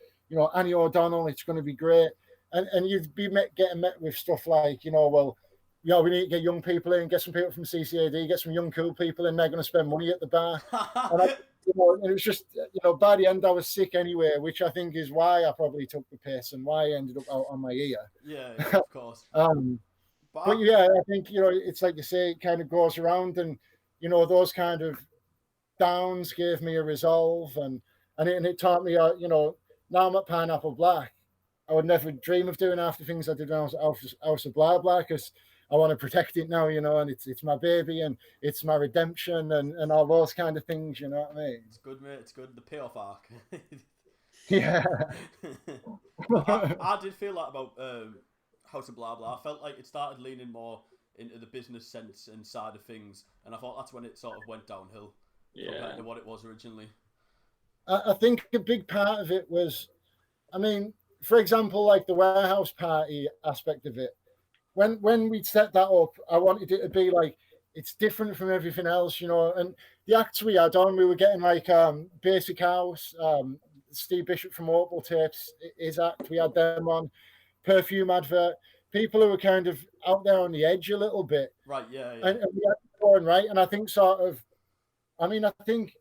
Annie O'Donnell, it's going to be great. And you'd be getting met with stuff like, well, we need to get young people in, get some people from CCAD, get some young cool people in, they're going to spend money at the bar. And and it was just, by the end I was sick anyway, which I think is why I probably took the piss and why I ended up out on my ear. Yeah, of course. But yeah, I think, it's like you say, it kind of goes around, and, those kind of downs gave me a resolve, and it taught me, now I'm at Pineapple Black. I would never dream of doing half the things I did when I was House of Blah Blah, because I want to protect it now, and it's my baby, and it's my redemption, and all those kind of things, you know what I mean? It's good, mate. It's good. The payoff arc. Yeah. I did feel that about House of Blah Blah. I felt like it started leaning more into the business sense and side of things, and I thought that's when it sort of went downhill compared to what it was originally. I think a big part of it was, I mean, for example, like the warehouse party aspect of it. When we set that up, I wanted it to be like, it's different from everything else, and the acts we had on, we were getting like Basic House, Steve Bishop from Opal Tapes, his act, we had them on, Perfume Advert, people who were kind of out there on the edge a little bit. Right, yeah. And we had it going right, and I think I think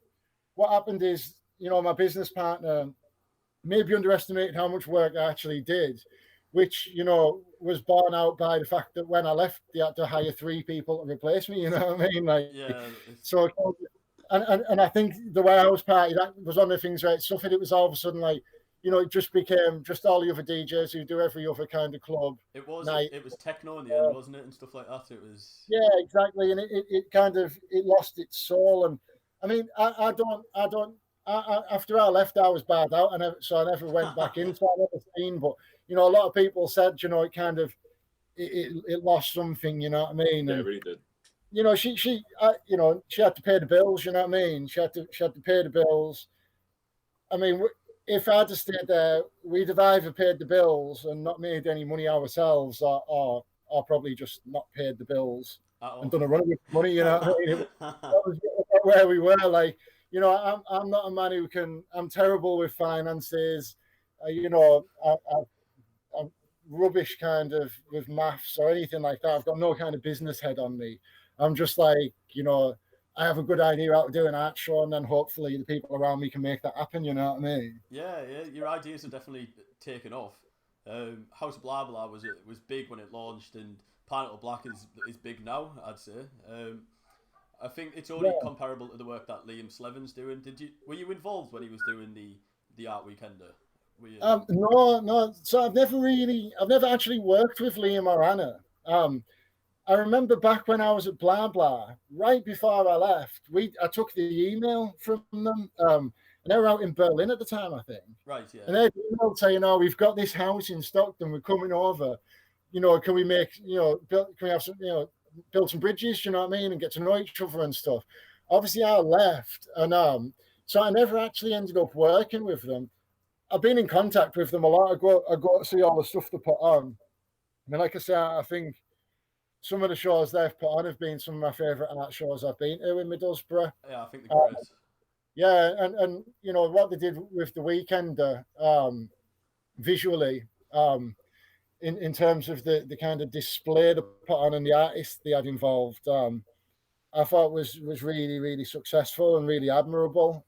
what happened is, my business partner maybe underestimated how much work I actually did, which, was borne out by the fact that when I left, they had to hire 3 people to replace me, you know what I mean? Like, yeah. So, and I think the warehouse party, that was one of the things where it suffered. It was all of a sudden like, it just became just all the other DJs who do every other kind of club. It was night. It was techno in the end, wasn't it, and stuff like that. It was. Yeah, exactly, and it kind of lost its soul. And I mean, I don't. After I left, I was bad out, and so I never went back into that other scene. But a lot of people said, it kind of it lost something. You know what I mean? Yeah, it really did. She had to pay the bills. You know what I mean? She had to pay the bills. I mean, if I had stayed there, we'd have either paid the bills and not made any money ourselves, or probably just not paid the bills and done a run with money. You know what I mean? That was where we were. Like, I'm not a man who can. I'm terrible with finances. I'm rubbish kind of with maths or anything like that. I've got no kind of business head on me. I'm just like, I have a good idea how to do an art show, and then hopefully the people around me can make that happen. You know what I mean? Yeah. Your ideas have definitely taken off. House of Blah Blah was big when it launched, and Pineapple Black is big now, I'd say. I think it's only comparable to the work that Liam Slevin's doing. Were you involved when he was doing the Art Weekender? No. So I've never actually worked with Liam or Anna. I remember back when I was at Blah Blah, right before I left, I took the email from them, and they were out in Berlin at the time, I think. Right, yeah. And they emailed saying, "Oh, we've got this house in Stockton. We're coming over. Can we make, can we have some, build some bridges? You know what I mean, and get to know each other and stuff." Obviously, I left, and so I never actually ended up working with them. I've been in contact with them a lot. I go to see all the stuff they put on. I mean, like I say, I think some of the shows they've put on have been some of my favourite art shows I've been to in Middlesbrough. Yeah, I think they're great. Yeah, and what they did with the Weekender visually, in terms of the kind of display they put on and the artists they had involved, I thought was really, really successful and really admirable.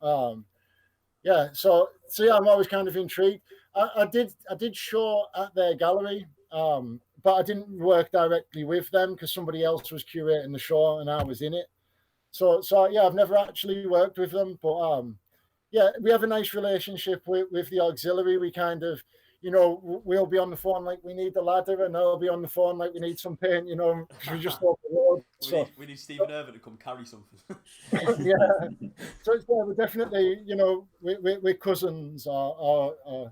So yeah, I'm always kind of intrigued. I did show at their gallery, but I didn't work directly with them because somebody else was curating the show and I was in it. So yeah, I've never actually worked with them, but we have a nice relationship with the auxiliary. We kind of, we'll be on the phone like we need the ladder, and they'll be on the phone like we need some paint, because we just off the road. We need Stephen Irvin to come carry something. Yeah. So we're definitely, we're cousins or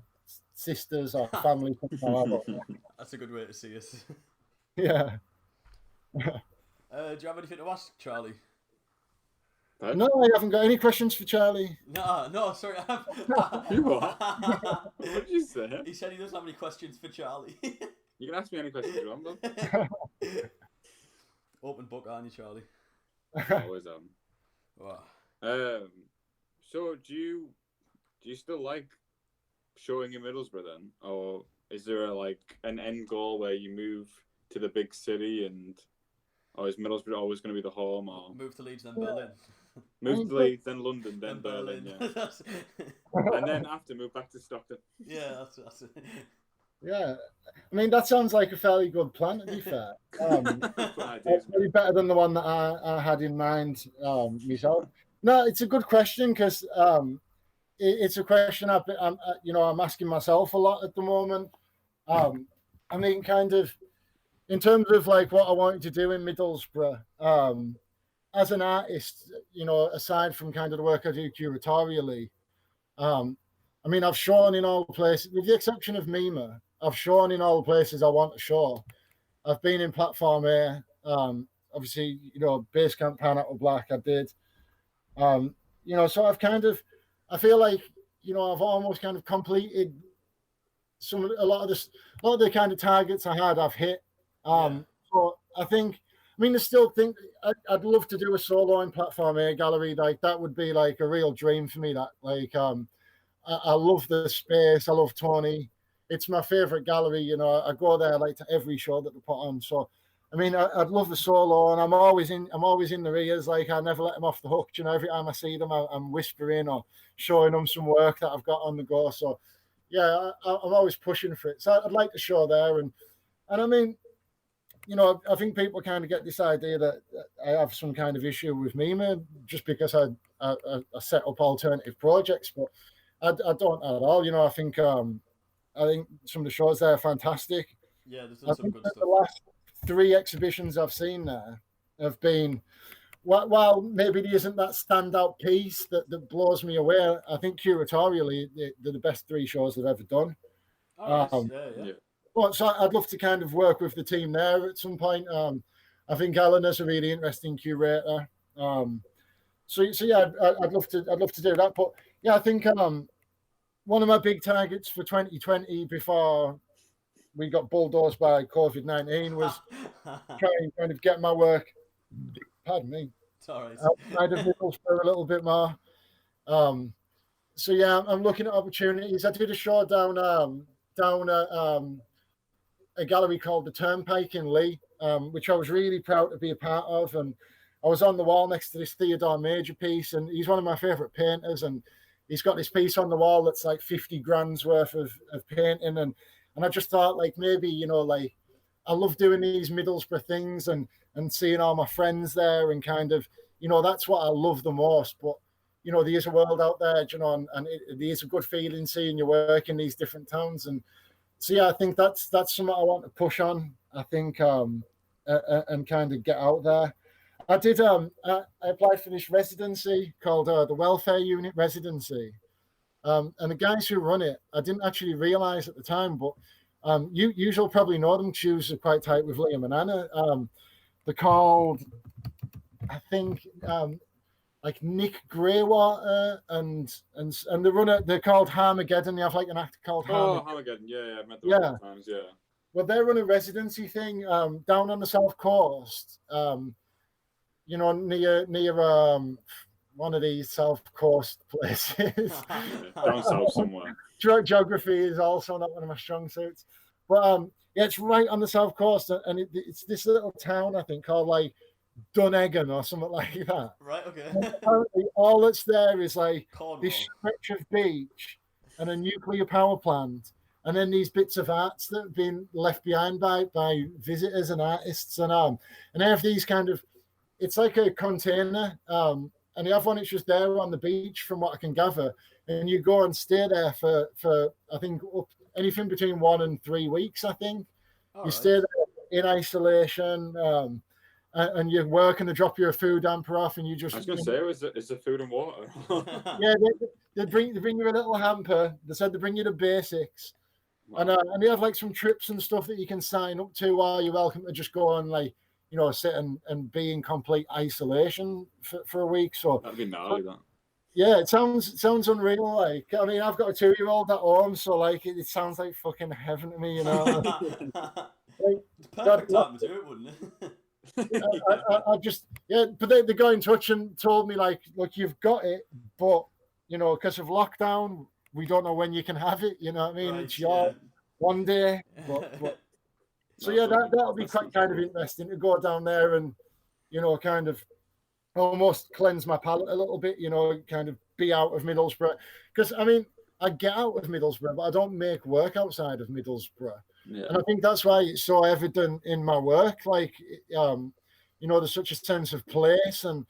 sisters or family. That's a good way to see it. Yeah. Do you have anything to ask, Charlie? No, I haven't got any questions for Charlie. No, sorry. What did you say? He said he doesn't have any questions for Charlie. You can ask me any questions you want, though. Open book, aren't you, Charlie? Always am. Wow. So do you still like showing in Middlesbrough then, or is there an end goal where you move to the big city, or is Middlesbrough always going to be the home, or move to Leeds then Berlin? Move to Leeds, then London, then Berlin, yeah. And then after move back to Stockton. Yeah, that's it. Yeah, I mean that sounds like a fairly good plan. To be fair, it's really better than the one that I had in mind myself. No, it's a good question because it's a question I'm asking myself a lot at the moment. I mean, kind of in terms of like what I wanted to do in Middlesbrough. As an artist, aside from kind of the work I do curatorially, I mean, I've shown in all places, with the exception of Mima, I've shown in all the places I want to show. I've been in Platform A, obviously, Basecamp, PineappleBlack, I did. So I feel like, I've almost kind of completed a lot of the kind of targets I had, I've hit. So I still think I'd love to do a solo in Platform A gallery. Like that would be like a real dream for me. That I love the space. I love Tony. It's my favorite gallery. I go there like to every show that they put on. So, I mean, I'd love the solo, and I'm always in their ears. Like I never let them off the hook. Every time I see them, I'm whispering or showing them some work that I've got on the go. So, yeah, I'm always pushing for it. So I'd like to show there, and I mean, I think people kind of get this idea that I have some kind of issue with Mima just because I set up alternative projects, but I don't at all. I think some of the shows there are fantastic. Yeah, there's some good stuff. The last 3 exhibitions I've seen there have been, while maybe there isn't that standout piece that blows me away, I think curatorially they're the best 3 shows I've ever done. Oh, yeah. Well, so I'd love to kind of work with the team there at some point. I think Eleanor's a really interesting curator. So yeah, I'd love to do that. But yeah, I think one of my big targets for 2020 before we got bulldozed by COVID-19 was try and kind of get my work. Pardon me. It's all right. Outside of Middlesbrough a little bit more. So yeah, I'm looking at opportunities. I did a show down at a gallery called the Turnpike in Lee, which I was really proud to be a part of. And I was on the wall next to this Theodore Major piece, and he's one of my favorite painters. And he's got this piece on the wall that's like 50 grand's worth of painting. And I just thought like maybe, I love doing these Middlesbrough things and seeing all my friends there and kind of, that's what I love the most. But there is a world out there, and there is a good feeling seeing your work in these different towns. And so yeah, I think that's something I want to push on. I think and kind of get out there. I did. I applied for this residency called the Welfare Unit Residency, and the guys who run it, I didn't actually realize at the time, but you'll probably know them. Shoes are quite tight with Liam and Anna. They're called, I think, like Nick Greywater, and the runner. They're called Harmageddon. They have like an act called Harmageddon. Oh, Harmageddon. Yeah, I've met them a couple times. Yeah. Well, they run a residency thing down on the south coast. Near one of these south coast places. Down south somewhere. Geography is also not one of my strong suits, but yeah, it's right on the south coast, and it's this little town I think called like Duneggan or something like that. Right. Okay. Apparently, all that's there is like Cornwall. this stretch of beach and a nuclear power plant, and then these bits of arts that have been left behind by visitors and artists, and they have these kind of, it's like a container, and they have one that's just there on the beach from what I can gather, and you go and stay there for I think anything between 1 and 3 weeks. I think you stay there in isolation, and you work and they drop your food hamper off, and you just. I was going to say, is it food and water? Yeah, they bring you a little hamper. They said they bring you the basics. Wow. And they have like some trips and stuff that you can sign up to while you're welcome to just go and like, sit and be in complete isolation for a week. So that'd be gnarly, that. Yeah, it sounds unreal. Like, I mean, I've got a 2-year-old at home, so like it sounds like fucking heaven to me, Like, it's perfect time to do it, wouldn't it? I just but they got in touch and told me like, look, you've got it, but because of lockdown, we don't know when you can have it. You know what I mean? Right, it's your one day. But so yeah, that'll be quite kind of interesting to go down there and kind of almost cleanse my palate a little bit. Kind of be out of Middlesbrough, because I mean I get out of Middlesbrough, but I don't make work outside of Middlesbrough. Yeah. And I think that's why it's so evident in my work. Like, there's such a sense of place, and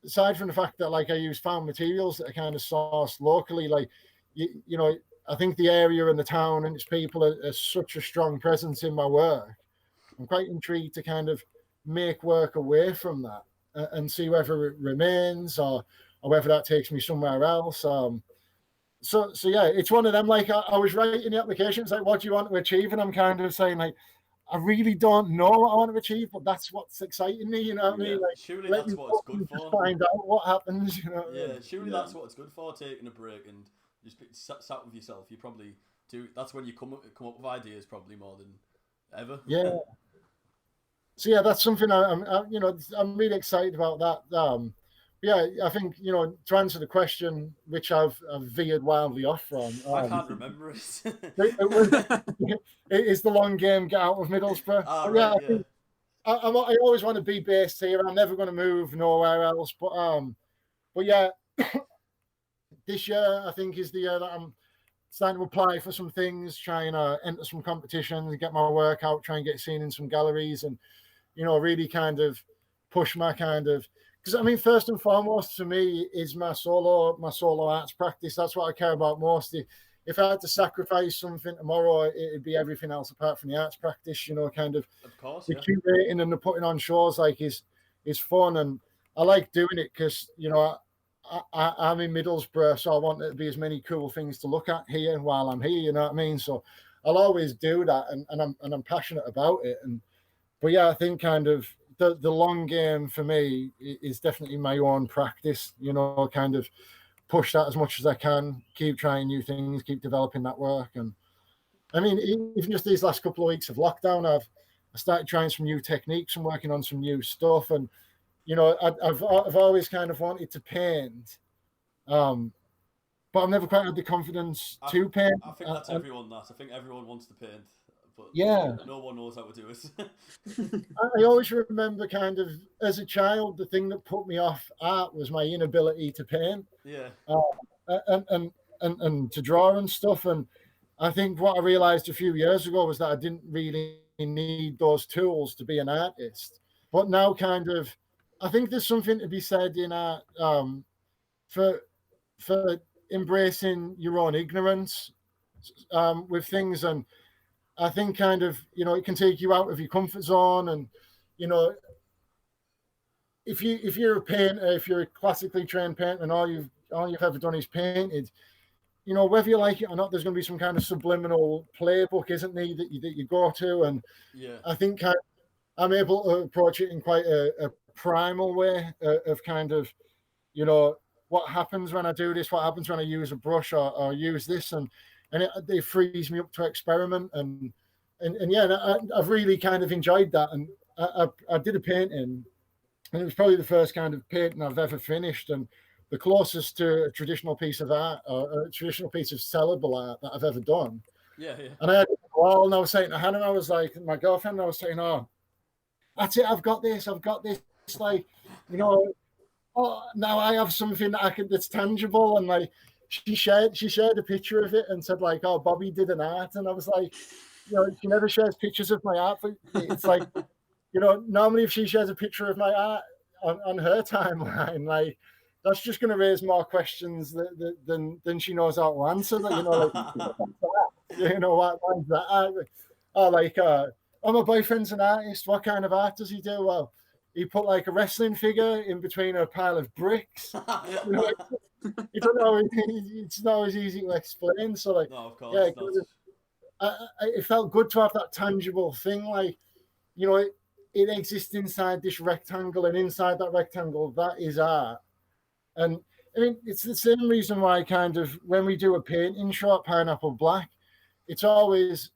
aside from the fact that like I use found materials that are kind of sourced locally, like I think the area and the town and its people are such a strong presence in my work. I'm quite intrigued to kind of make work away from that and see whether it remains or whether that takes me somewhere else. So yeah, it's one of them. Like I was writing the applications, like, what do you want to achieve? And I'm kind of saying like, I really don't know what I want to achieve, but that's what's exciting me. You know what I mean? Like, surely that's what it's good for. Find out what happens. Yeah, surely that's what it's good for. Taking a break and just sat with yourself. You probably do. That's when you come up with ideas, probably more than ever. Yeah. So yeah, that's something I'm really excited about that. Yeah, I think to answer the question, which I've veered wildly off from. I can't remember it. It is the long game. Get out of Middlesbrough. I always want to be based here. I'm never going to move nowhere else. But yeah, this year I think is the year that I'm starting to apply for some things, trying to enter some competitions, get my work out, try and get seen in some galleries, and really kind of push my kind of. Because I mean, first and foremost for me is my solo arts practice. That's what I care about most. If I had to sacrifice something tomorrow, it'd be everything else apart from the arts practice. Kind of course, the curating and the putting on shows like is fun, and I like doing it because I'm in Middlesbrough, so I want there to be as many cool things to look at here while I'm here. You know what I mean? So I'll always do that, and I'm passionate about it. But yeah, I think kind of. The long game for me is definitely my own practice, kind of push that as much as I can, keep trying new things, keep developing that work. And I mean, even just these last couple of weeks of lockdown, I started trying some new techniques and working on some new stuff. And, I've always kind of wanted to paint, but I've never quite had the confidence to paint. I think that's everyone. I think everyone wants to paint. But yeah, no one knows how to do it. I always remember kind of as a child, the thing that put me off art was my inability to paint. Yeah. And to draw and stuff. And I think what I realized a few years ago was that I didn't really need those tools to be an artist. But now kind of I think there's something to be said in art for embracing your own ignorance with things, and I think kind of it can take you out of your comfort zone, and if you're a painter, if you're a classically trained painter, and all you've ever done is painted, whether you like it or not, there's going to be some kind of subliminal playbook, isn't there, that you go to, and I think I'm able to approach it in quite a primal way of kind of, what happens when I do this, what happens when I use a brush or use this, and it frees me up to experiment, and I've really kind of enjoyed that, and I did a painting, and it was probably the first kind of painting I've ever finished, and the closest to a traditional piece of art or a traditional piece of sellable art that I've ever done. Yeah. And I had it all, and I was saying to Hannah, I was like, my girlfriend, I was saying, oh, that's it, I've got this, like, oh, now I have something that's tangible, and like she shared a picture of it and said like, oh, Bobby did an art, and I was like, she never shares pictures of my art, but it's like, normally if she shares a picture of my art on her timeline, like that's just going to raise more questions than she knows how to answer. Why is that art? Oh, like, my boyfriend's an artist. What kind of art does he do? Well, he put like a wrestling figure in between a pile of bricks. It's not always easy to explain. So like, no, of course, it felt good to have that tangible thing. Like, it exists inside this rectangle, and inside that rectangle, that is art. And I mean, it's the same reason why kind of when we do a painting show at PineappleBlack, it's always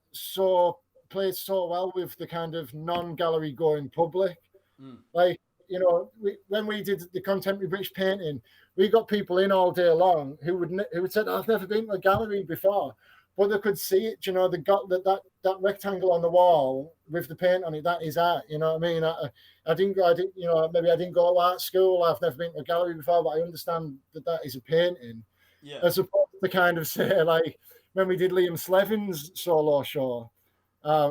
plays so well with the kind of non-gallery going public. Like, when we did the contemporary British painting, we got people in all day long who would say, I've never been to a gallery before, but they could see it. They got that rectangle on the wall with the paint on it. That is art. You know what I mean? I didn't maybe I didn't go to art school. I've never been to a gallery before, but I understand that is a painting. Yeah. As opposed to kind of say, like, when we did Liam Slevin's solo show,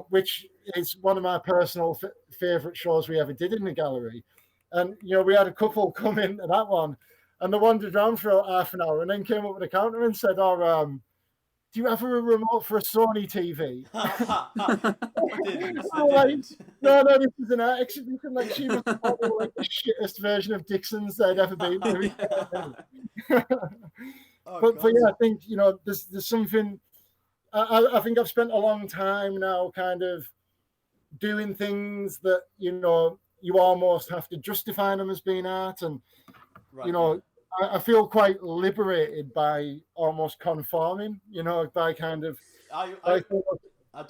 which is one of my personal favourite shows we ever did in the gallery. And, we had a couple come into that one, and they wandered around for half an hour and then came up with a counter and said, do you have a remote for a Sony TV? No, this is an art exhibition. Like, she was like the shittest version of Dixon's they'd ever been to. But yeah, I think, there's something. I think I've spent a long time now kind of doing things that, you almost have to justify them as being art. And, I feel quite liberated by almost conforming, by kind of,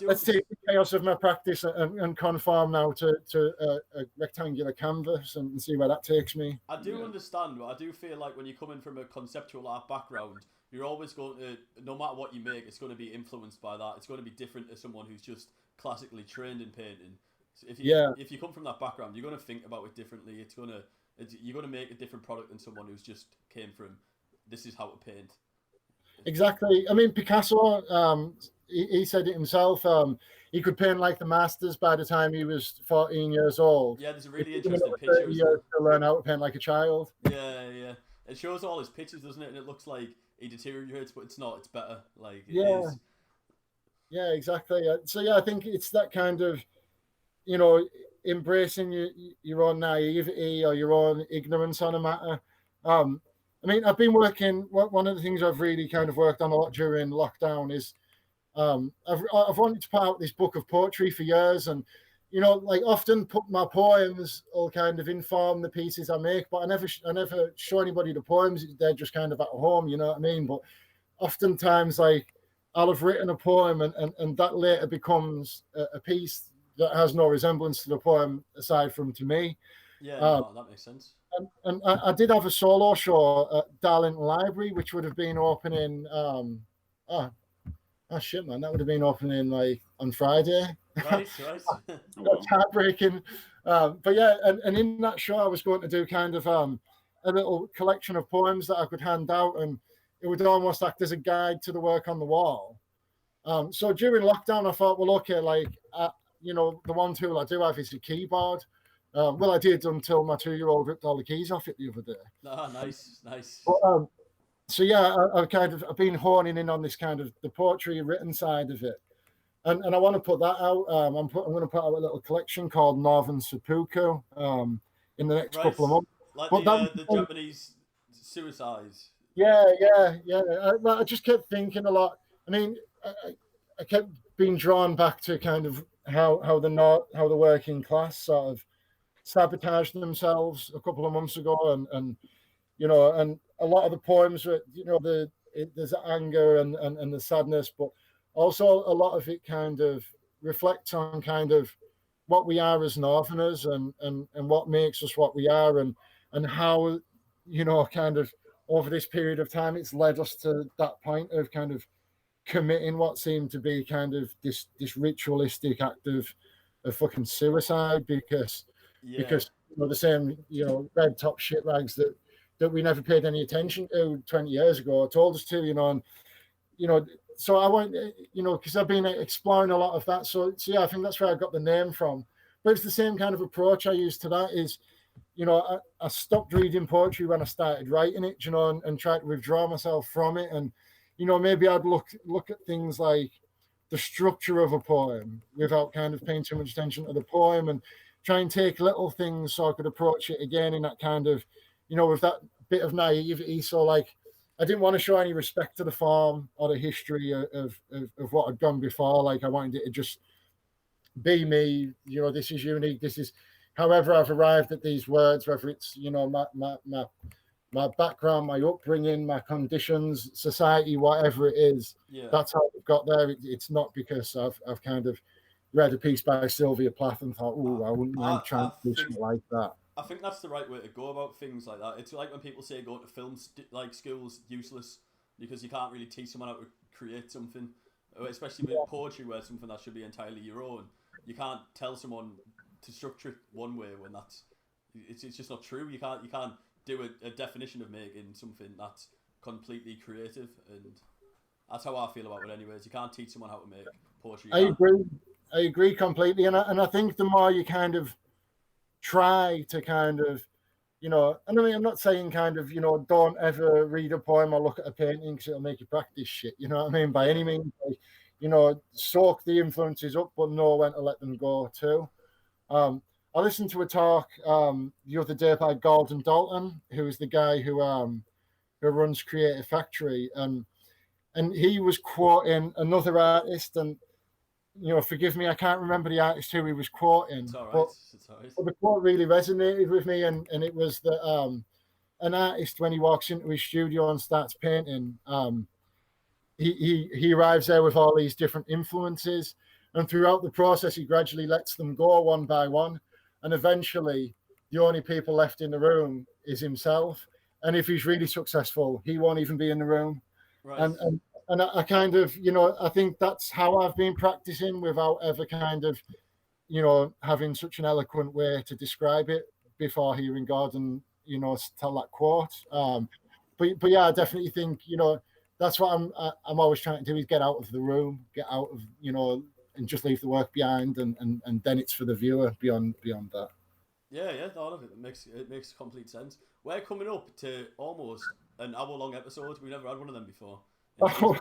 let's take the chaos of my practice and conform now to a rectangular canvas and see where that takes me. I do understand, but I do feel like when you're coming from a conceptual art background, you're always going to, no matter what you make, it's going to be influenced by that. It's going to be different to someone who's just classically trained in painting. So if you come from that background, you're going to think about it differently. You're going to make a different product than someone who's just came from, this is how to paint. Exactly. I mean, Picasso, he said it himself. He could paint like the masters by the time he was 14 years old. Yeah, there's a really interesting picture. To learn how to paint like a child. Yeah. It shows all his pictures, doesn't it? And it looks like he deteriorates, but it's not. It's better. Like, it is. Yeah, exactly. So yeah, I think it's that kind of, embracing your own naivety or your own ignorance on a matter. I mean, I've been working. One of the things I've really kind of worked on a lot during lockdown is I've wanted to put out this book of poetry for years, and like often put my poems will kind of inform the pieces I make, but I never show anybody the poems. They're just kind of at home, you know what I mean? But oftentimes, like, I'll have written a poem, and that later becomes a piece that has no resemblance to the poem aside from to me. Yeah, that makes sense. And I did have a solo show at Darlington Library, which would have been opening. Shit, man, that would have been opening like on Friday. Right. That's heartbreaking. But yeah, and in that show, I was going to do kind of a little collection of poems that I could hand out, and it would almost act as a guide to the work on the wall. So during lockdown, I thought, well, okay, like, the one tool I do have is a keyboard. Well, I did until my 2-year-old ripped all the keys off it the other day. Ah, nice. But, so yeah, I've been honing in on this kind of the poetry written side of it, and I want to put that out. I'm going to put out a little collection called Northern Seppuku in the next couple of months. Like But the Japanese suicides. Yeah. I just kept thinking a lot. I mean, I kept being drawn back to kind of how the working class sort of sabotaged themselves a couple of months ago, and you know, and a lot of the poems were, you know, there's anger and the sadness, but also a lot of it kind of reflects on kind of what we are as Northerners and what makes us what we are, and how, you know, kind of over this period of time it's led us to that point of kind of committing what seemed to be kind of this ritualistic act of fucking suicide because you know, the same, you know, red top shit rags that we never paid any attention to 20 years ago told us to, you know, and you know, so I went, you know, because I've been exploring a lot of that, so yeah, I think that's where I got the name from. But it's the same kind of approach I use to that. Is, you know, I stopped reading poetry when I started writing it, you know, and tried to withdraw myself from it, and you know, maybe I'd look at things like the structure of a poem without kind of paying too much attention to the poem, and try and take little things so I could approach it again in that kind of, you know, with that bit of naivety. So like, I didn't want to show any respect to the form or the history of what had gone before. Like, I wanted it to just be me. You know, this is unique. This is however I've arrived at these words, whether it's, you know, my background, my upbringing, my conditions, society, whatever it is. Yeah. That's how I've got there. It's not because I've kind of read a piece by Sylvia Plath and thought, oh, I wouldn't mind trying to do something like that. I think that's the right way to go about things like that. It's like when people say going to film like school's useless because you can't really teach someone how to create something, especially with poetry, where something that should be entirely your own. You can't tell someone to structure it one way when it's just not true. You can't do a definition of making something that's completely creative, and that's how I feel about it. Anyways, you can't teach someone how to make poetry. I agree completely, and I think the more you kind of try to kind of, you know, and I mean, I'm not saying kind of, you know, don't ever read a poem or look at a painting because it'll make you practice shit, you know what I mean, by any means. Like, you know, soak the influences up, but know when to let them go too. I listened to a talk the other day by Gordon Dalton, who is the guy who runs Creative Factory, and he was quoting another artist, and you know, forgive me, I can't remember the artist who he was quoting. It's all right. But the quote really resonated with me, and it was that an artist, when he walks into his studio and starts painting, he arrives there with all these different influences, and throughout the process, he gradually lets them go one by one, and eventually, the only people left in the room is himself. And if he's really successful, he won't even be in the room. Right. And I kind of, you know, I think that's how I've been practicing without ever kind of, you know, having such an eloquent way to describe it before hearing Gordon, you know, tell that quote. But yeah, I definitely think, you know, that's what I'm always trying to do, is get out of the room, get out of, you know, and just leave the work behind, and then it's for the viewer beyond that. Yeah, all of it. It makes complete sense. We're coming up to almost an hour-long episode. We've never had one of them before. Oh,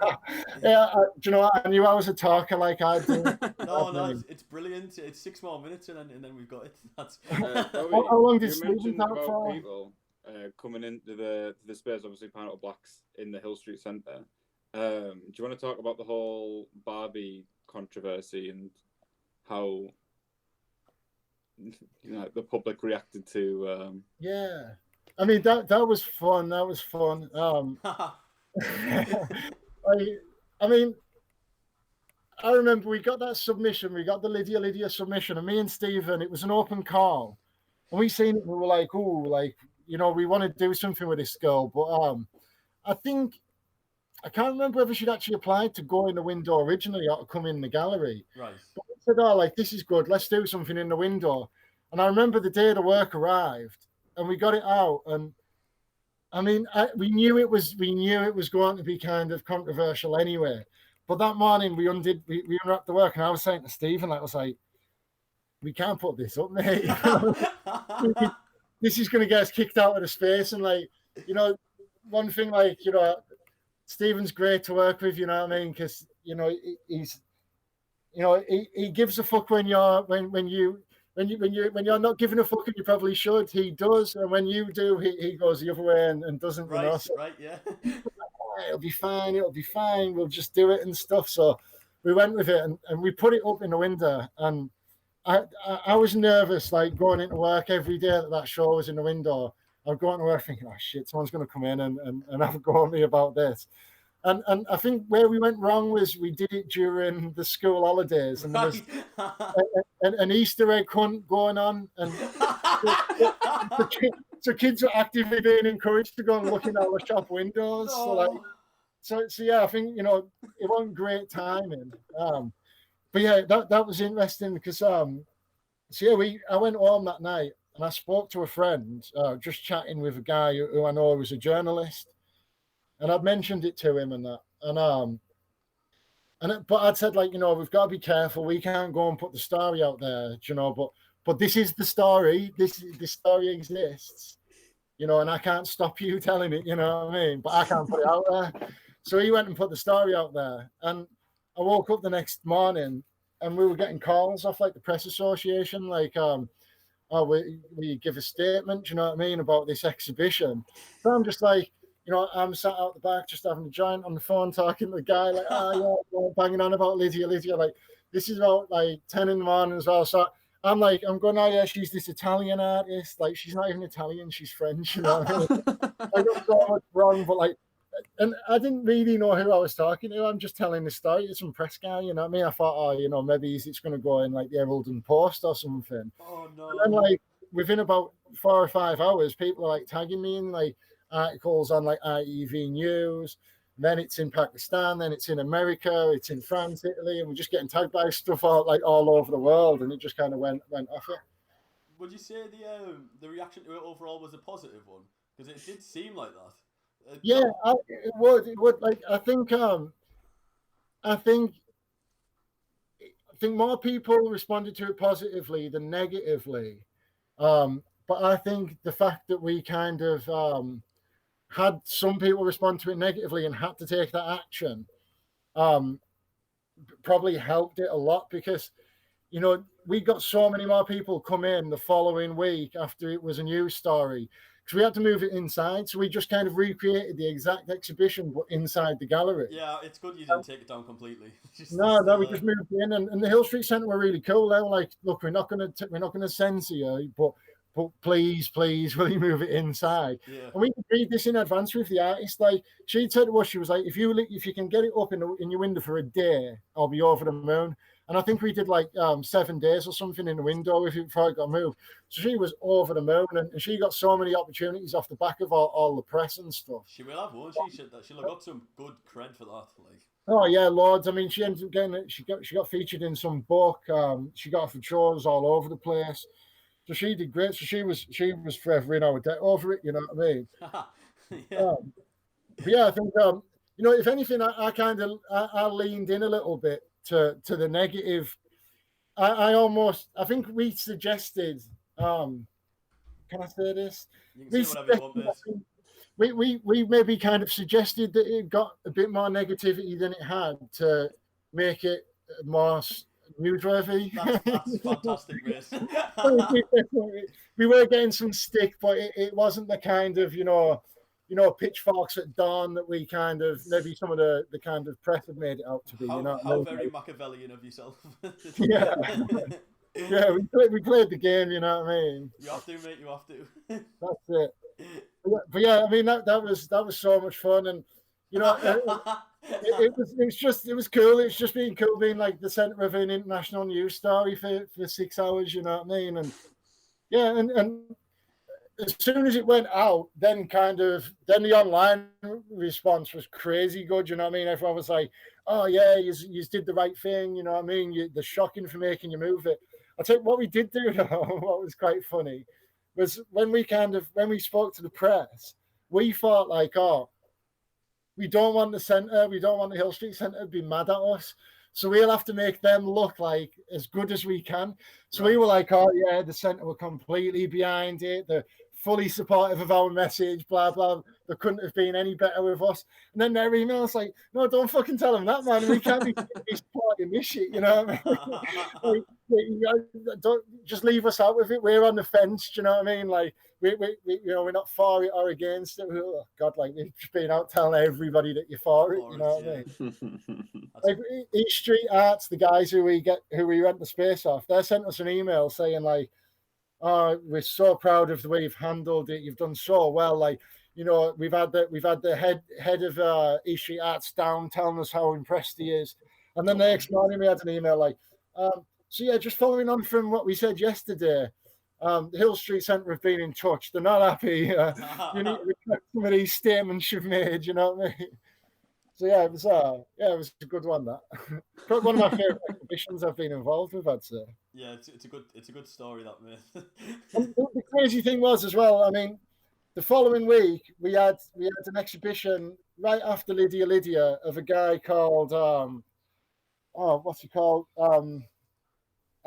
yeah, do you know what? I knew I was a talker like I do. No, it's brilliant. It's 6 more minutes, and then we've got it. That's how long did Stephen talk for? People coming into the space, obviously PineappleBlack's in the Hill Street Centre. Do you want to talk about the whole Barbie controversy and how, you know, the public reacted to? Yeah, I mean that was fun. That was fun. I mean, I remember we got that submission. We got the Lydia submission, and me and Stephen, it was an open call, and we seen it. And we were like, "Oh, like, you know, we want to do something with this girl." But I think I can't remember whether she'd actually applied to go in the window originally or to come in the gallery. right. But we said, "Oh, like, this is good. Let's do something in the window." And I remember the day the work arrived, and we got it out, and I mean, we knew it was going to be kind of controversial anyway. But that morning we unwrapped the work, and I was saying to Stephen, I was like, we can't put this up, mate. This is going to get us kicked out of the space. And like, you know, one thing, like, you know, Stephen's great to work with, you know what I mean? Because, you know, he's, you know, he gives a fuck when you're not giving a fuck, and you probably should. He does, and when you do, he goes the other way and doesn't. Right, you know? So, right, yeah. it'll be fine. It'll be fine. We'll just do it and stuff. So we went with it, and we put it up in the window. And I was nervous, like going into work every day that show was in the window. I'm going to work thinking, oh shit, someone's going to come in and have a go at me about this. And I think where we went wrong was we did it during the school holidays, and there was an Easter egg hunt going on, and so kids were actively being encouraged to go and look in our shop windows. No. So yeah, I think, you know, it wasn't great timing. But yeah, that was interesting because so yeah, I went home that night and I spoke to a friend, just chatting with a guy who I know was a journalist. And I'd mentioned it to him and that, but I'd said, like, you know, we've got to be careful. We can't go and put the story out there, you know. But this is the story. This story exists, you know, and I can't stop you telling it. You know what I mean? But I can't put it out there. So he went and put the story out there, and I woke up the next morning, and we were getting calls off like the press association, like, oh, we give a statement, you know what I mean, about this exhibition. So I'm just like, you know, I'm sat out the back just having a joint on the phone, talking to the guy, like, yeah, banging on about Lydia. Like, this is about like 10 in the morning as well. So I'm like, I'm going, oh yeah, she's this Italian artist. Like, she's not even Italian, she's French, you know what I mean? I got so much wrong, but like, and I didn't really know who I was talking to. I'm just telling the story to some press guy, you know what I mean? I thought, oh, you know, maybe it's going to go in like the Herald and Post or something. Oh no. And then, like, within about 4 or 5 hours, people are like tagging me in like articles on like ITV News. Then it's in Pakistan, then it's in America, it's in France, Italy, and we're just getting tagged by stuff all over the world, and it just kind of went off it. Would you say the reaction to it overall was a positive one? Because it did seem like that. Yeah, it would. Like, I think more people responded to it positively than negatively. But I think the fact that we kind of had some people respond to it negatively and had to take that action probably helped it a lot, because, you know, we got so many more people come in the following week after it was a news story, because we had to move it inside. So we just kind of recreated the exact exhibition, but inside the gallery. Yeah, it's good you didn't take it down completely. We just moved it in, and the Hill Street Centre were really cool. They were like, look, we're not going to censor you, but please, will you move it inside? Yeah. And we agreed this in advance with the artist. Like, she said to us, she was like, if you can get it up in your window for a day, I'll be over the moon. And I think we did like 7 days or something in the window before it got moved. So she was over the moon, and she got so many opportunities off the back of all the press and stuff. She will have, won't she? She'll have got some good cred for that. Like, oh yeah, loads. I mean, she ended up getting it. She got featured in some book. She got offered shows all over the place. So she did great. So she was forever in our debt over it. You know what I mean? yeah. But yeah, I think you know, if anything, I leaned in a little bit to the negative. I think we suggested. Can I say this? You can say whatever you want, we maybe kind of suggested that it got a bit more negativity than it had to make it more newsworthy. That's fantastic, Grace. We were getting some stick, but it wasn't the kind of, you know, pitchforks at dawn that we kind of, maybe some of the kind of press had made it out to be. How very Machiavellian of yourself. Yeah. Yeah, we played the game, you know what I mean? You have to, mate, you have to. That's it. But yeah, I mean, that was so much fun, and, you know, it was cool. It's just being cool being like the center of an international news story for 6 hours, you know what I mean? And yeah, and as soon as it went out, then the online response was crazy good, you know what I mean? Everyone was like, oh yeah, you did the right thing, you know what I mean? The shocking for making you move it. I'll tell you what we did do, though, what was quite funny, was when we spoke to the press, we thought like, oh, we don't want the Hill Street Centre to be mad at us. So we'll have to make them look like as good as we can. So we were like, oh yeah, the centre were completely behind it. They're fully supportive of our message, blah, blah. There couldn't have been any better with us. And then their email's like, no, don't fucking tell them that, man. We can't be supporting this shit, you know what I mean? Don't just leave us out with it. We're on the fence, do you know what I mean? Like, we we're not for it or against it. Oh, God, like, we've just been out telling everybody that you're for it, you know what I mean? Like, East Street Arts, the guys who we rent the space off, they sent us an email saying, like, oh, we're so proud of the way you've handled it. You've done so well. Like, we've had the head of East Street Arts down telling us how impressed he is. And then the next morning we had an email like, so yeah, just following on from what we said yesterday, the Hill Street Centre have been in touch. They're not happy. You need to respect some of these statements you've made. You know what I mean? So yeah, it was a good one. That probably one of my favourite exhibitions I've been involved with, I'd say. Yeah, it's a good story, that, myth. The crazy thing was as well. I mean, the following week we had an exhibition right after Lydia of a guy called what's he called?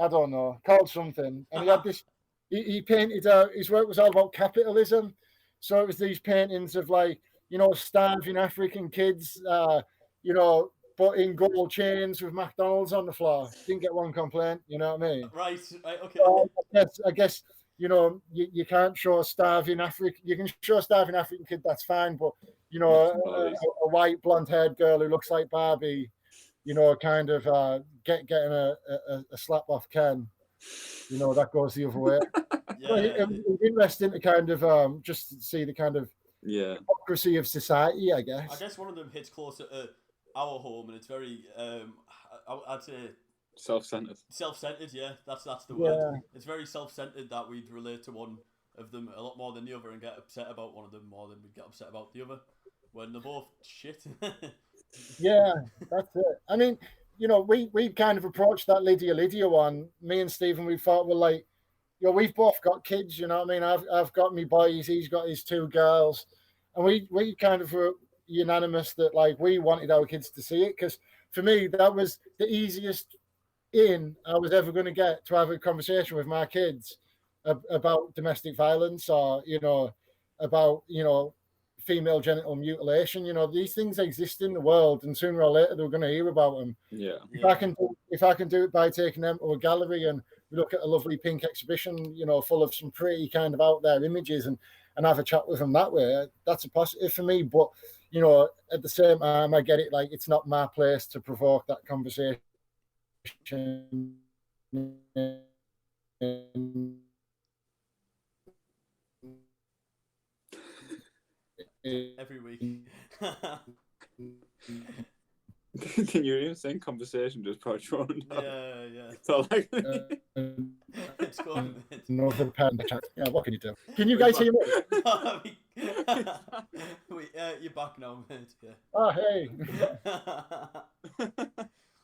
I don't know, called something. And he had this. He painted. His work was all about capitalism. So it was these paintings of, like, starving African kids, but in gold chains with McDonald's on the floor. Didn't get one complaint. You know what I mean? Right. Okay. I guess you can't show a starving African. You can show a starving African kid. That's fine, but a white blonde-haired girl who looks like Barbie, kind of getting a slap off Ken, that goes the other way. Yeah. It was interesting to kind of just see the kind of hypocrisy of society, I guess. I guess one of them hits closer to our home, and it's very, I'd say, self-centered. Yeah, that's the word. It's very self-centered that we'd relate to one of them a lot more than the other, and get upset about one of them more than we'd get upset about the other, when they're both shit. Yeah, that's it. I mean, we kind of approached that Lydia one. Me and Stephen, we thought, well, like, we've both got kids, you know what I mean? I've got me boys, he's got his two girls, and we kind of were unanimous that, like, we wanted our kids to see it, because for me that was the easiest in I was ever going to get to have a conversation with my kids about domestic violence, or about female genital mutilation. These things exist in the world, and sooner or later they're going to hear about them. If I can do it by taking them to a gallery and we look at a lovely pink exhibition, full of some pretty kind of out there images, and have a chat with them that way, that's a positive for me. But at the same time, I get it, like, it's not my place to provoke that conversation every week. Can you even say conversation just brought drawn down? Yeah. So, like, It's gone. No, the pen chat. Yeah, what can you do? Can you guys hear me? You're back now, mate. Yeah. Oh, hey.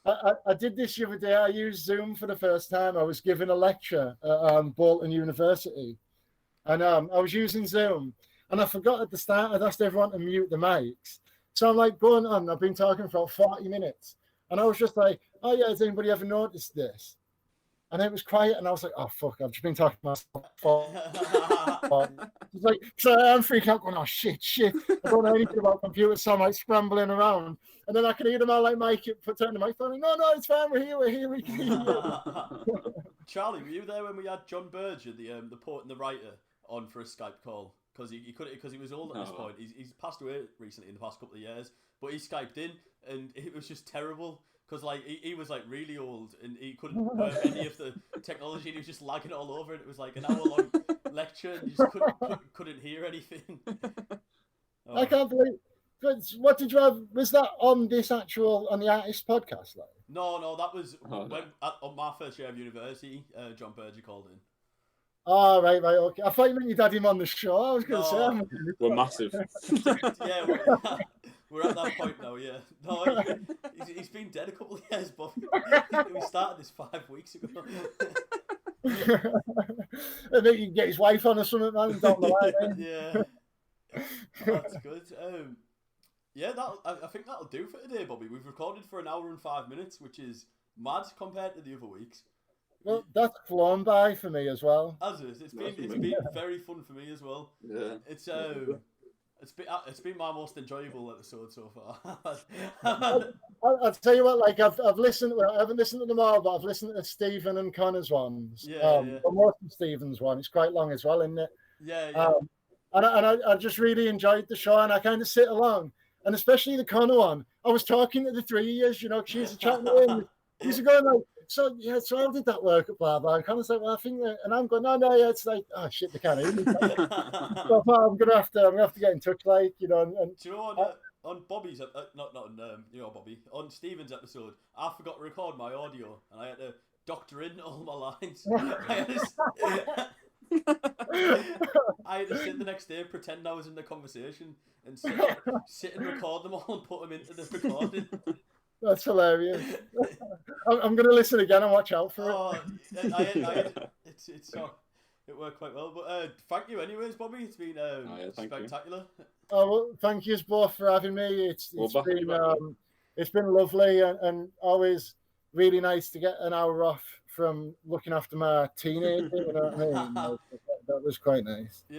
I did this the other day. I used Zoom for the first time. I was giving a lecture at Bolton University, and I was using Zoom, and I forgot at the start. I'd asked everyone to mute the mics. So I'm like going on. I've been talking for about 40 minutes, and I was just like, "Oh yeah, has anybody ever noticed this?" And it was quiet, and I was like, "Oh fuck, I've just been talking to myself." It's like, so I'm freaking out, going, "Oh shit! I don't know anything about computers," so I'm like scrambling around, and then I can hear them all like turn the mic on. No, it's fine. We're here. We can hear you. Charlie, were you there when we had John Berger, the poet and the writer, on for a Skype call? Because he was old at this point. He's passed away recently in the past couple of years, but he Skyped in, and it was just terrible. Because, like, he was, like, really old, and he couldn't work any of the technology, and he was just lagging all over, and it was like an hour-long lecture, and you just couldn't hear anything. Oh. I can't believe. What did you have? Was that on the artist podcast? Like? No, that was on my first year of university. John Berger called in. Oh, right, okay. I thought you meant you'd had him on the show. I was going to say. We're massive. Yeah, we're at that point now, yeah. No, he's been dead a couple of years, but we started this 5 weeks ago. I think you can get his wife on or something, man. Down the line, Yeah. Oh, that's good. Yeah, I think that'll do for today, Bobby. We've recorded for 1 hour and 5 minutes, which is mad compared to the other weeks. Well, that's flown by for me as well. As is, it's been very fun for me as well. Yeah. It's been my most enjoyable episode so far. I'll tell you what, like I've listened. Well, I haven't listened to them all, but I've listened to Stephen and Connor's ones. Yeah. But most of Stephen's one, it's quite long as well, isn't it? Yeah. And I just really enjoyed the show, and I kind of sit along, and especially the Connor one. I was talking to the three of you, she's chatting to him. He's going like, so how did that work? Blah blah. And Connor's like, well, I think that, and I'm going, no, yeah, it's like, oh shit, they can't. So I'm gonna have to get in touch, like, And do you know what? On Bobby's, not on Bobby, on Stephen's episode, I forgot to record my audio, and I had to doctor in all my lines. I had to sit the next day, pretend I was in the conversation, and sit and record them all and put them into the recording. That's hilarious. I'm going to listen again and watch out for it. It worked quite well. But thank you anyways, Bobby. It's been spectacular. Oh, well, thank you both for having me. It's been lovely and always really nice to get an hour off from looking after my teenager. You know what I mean? That was quite nice. Yeah.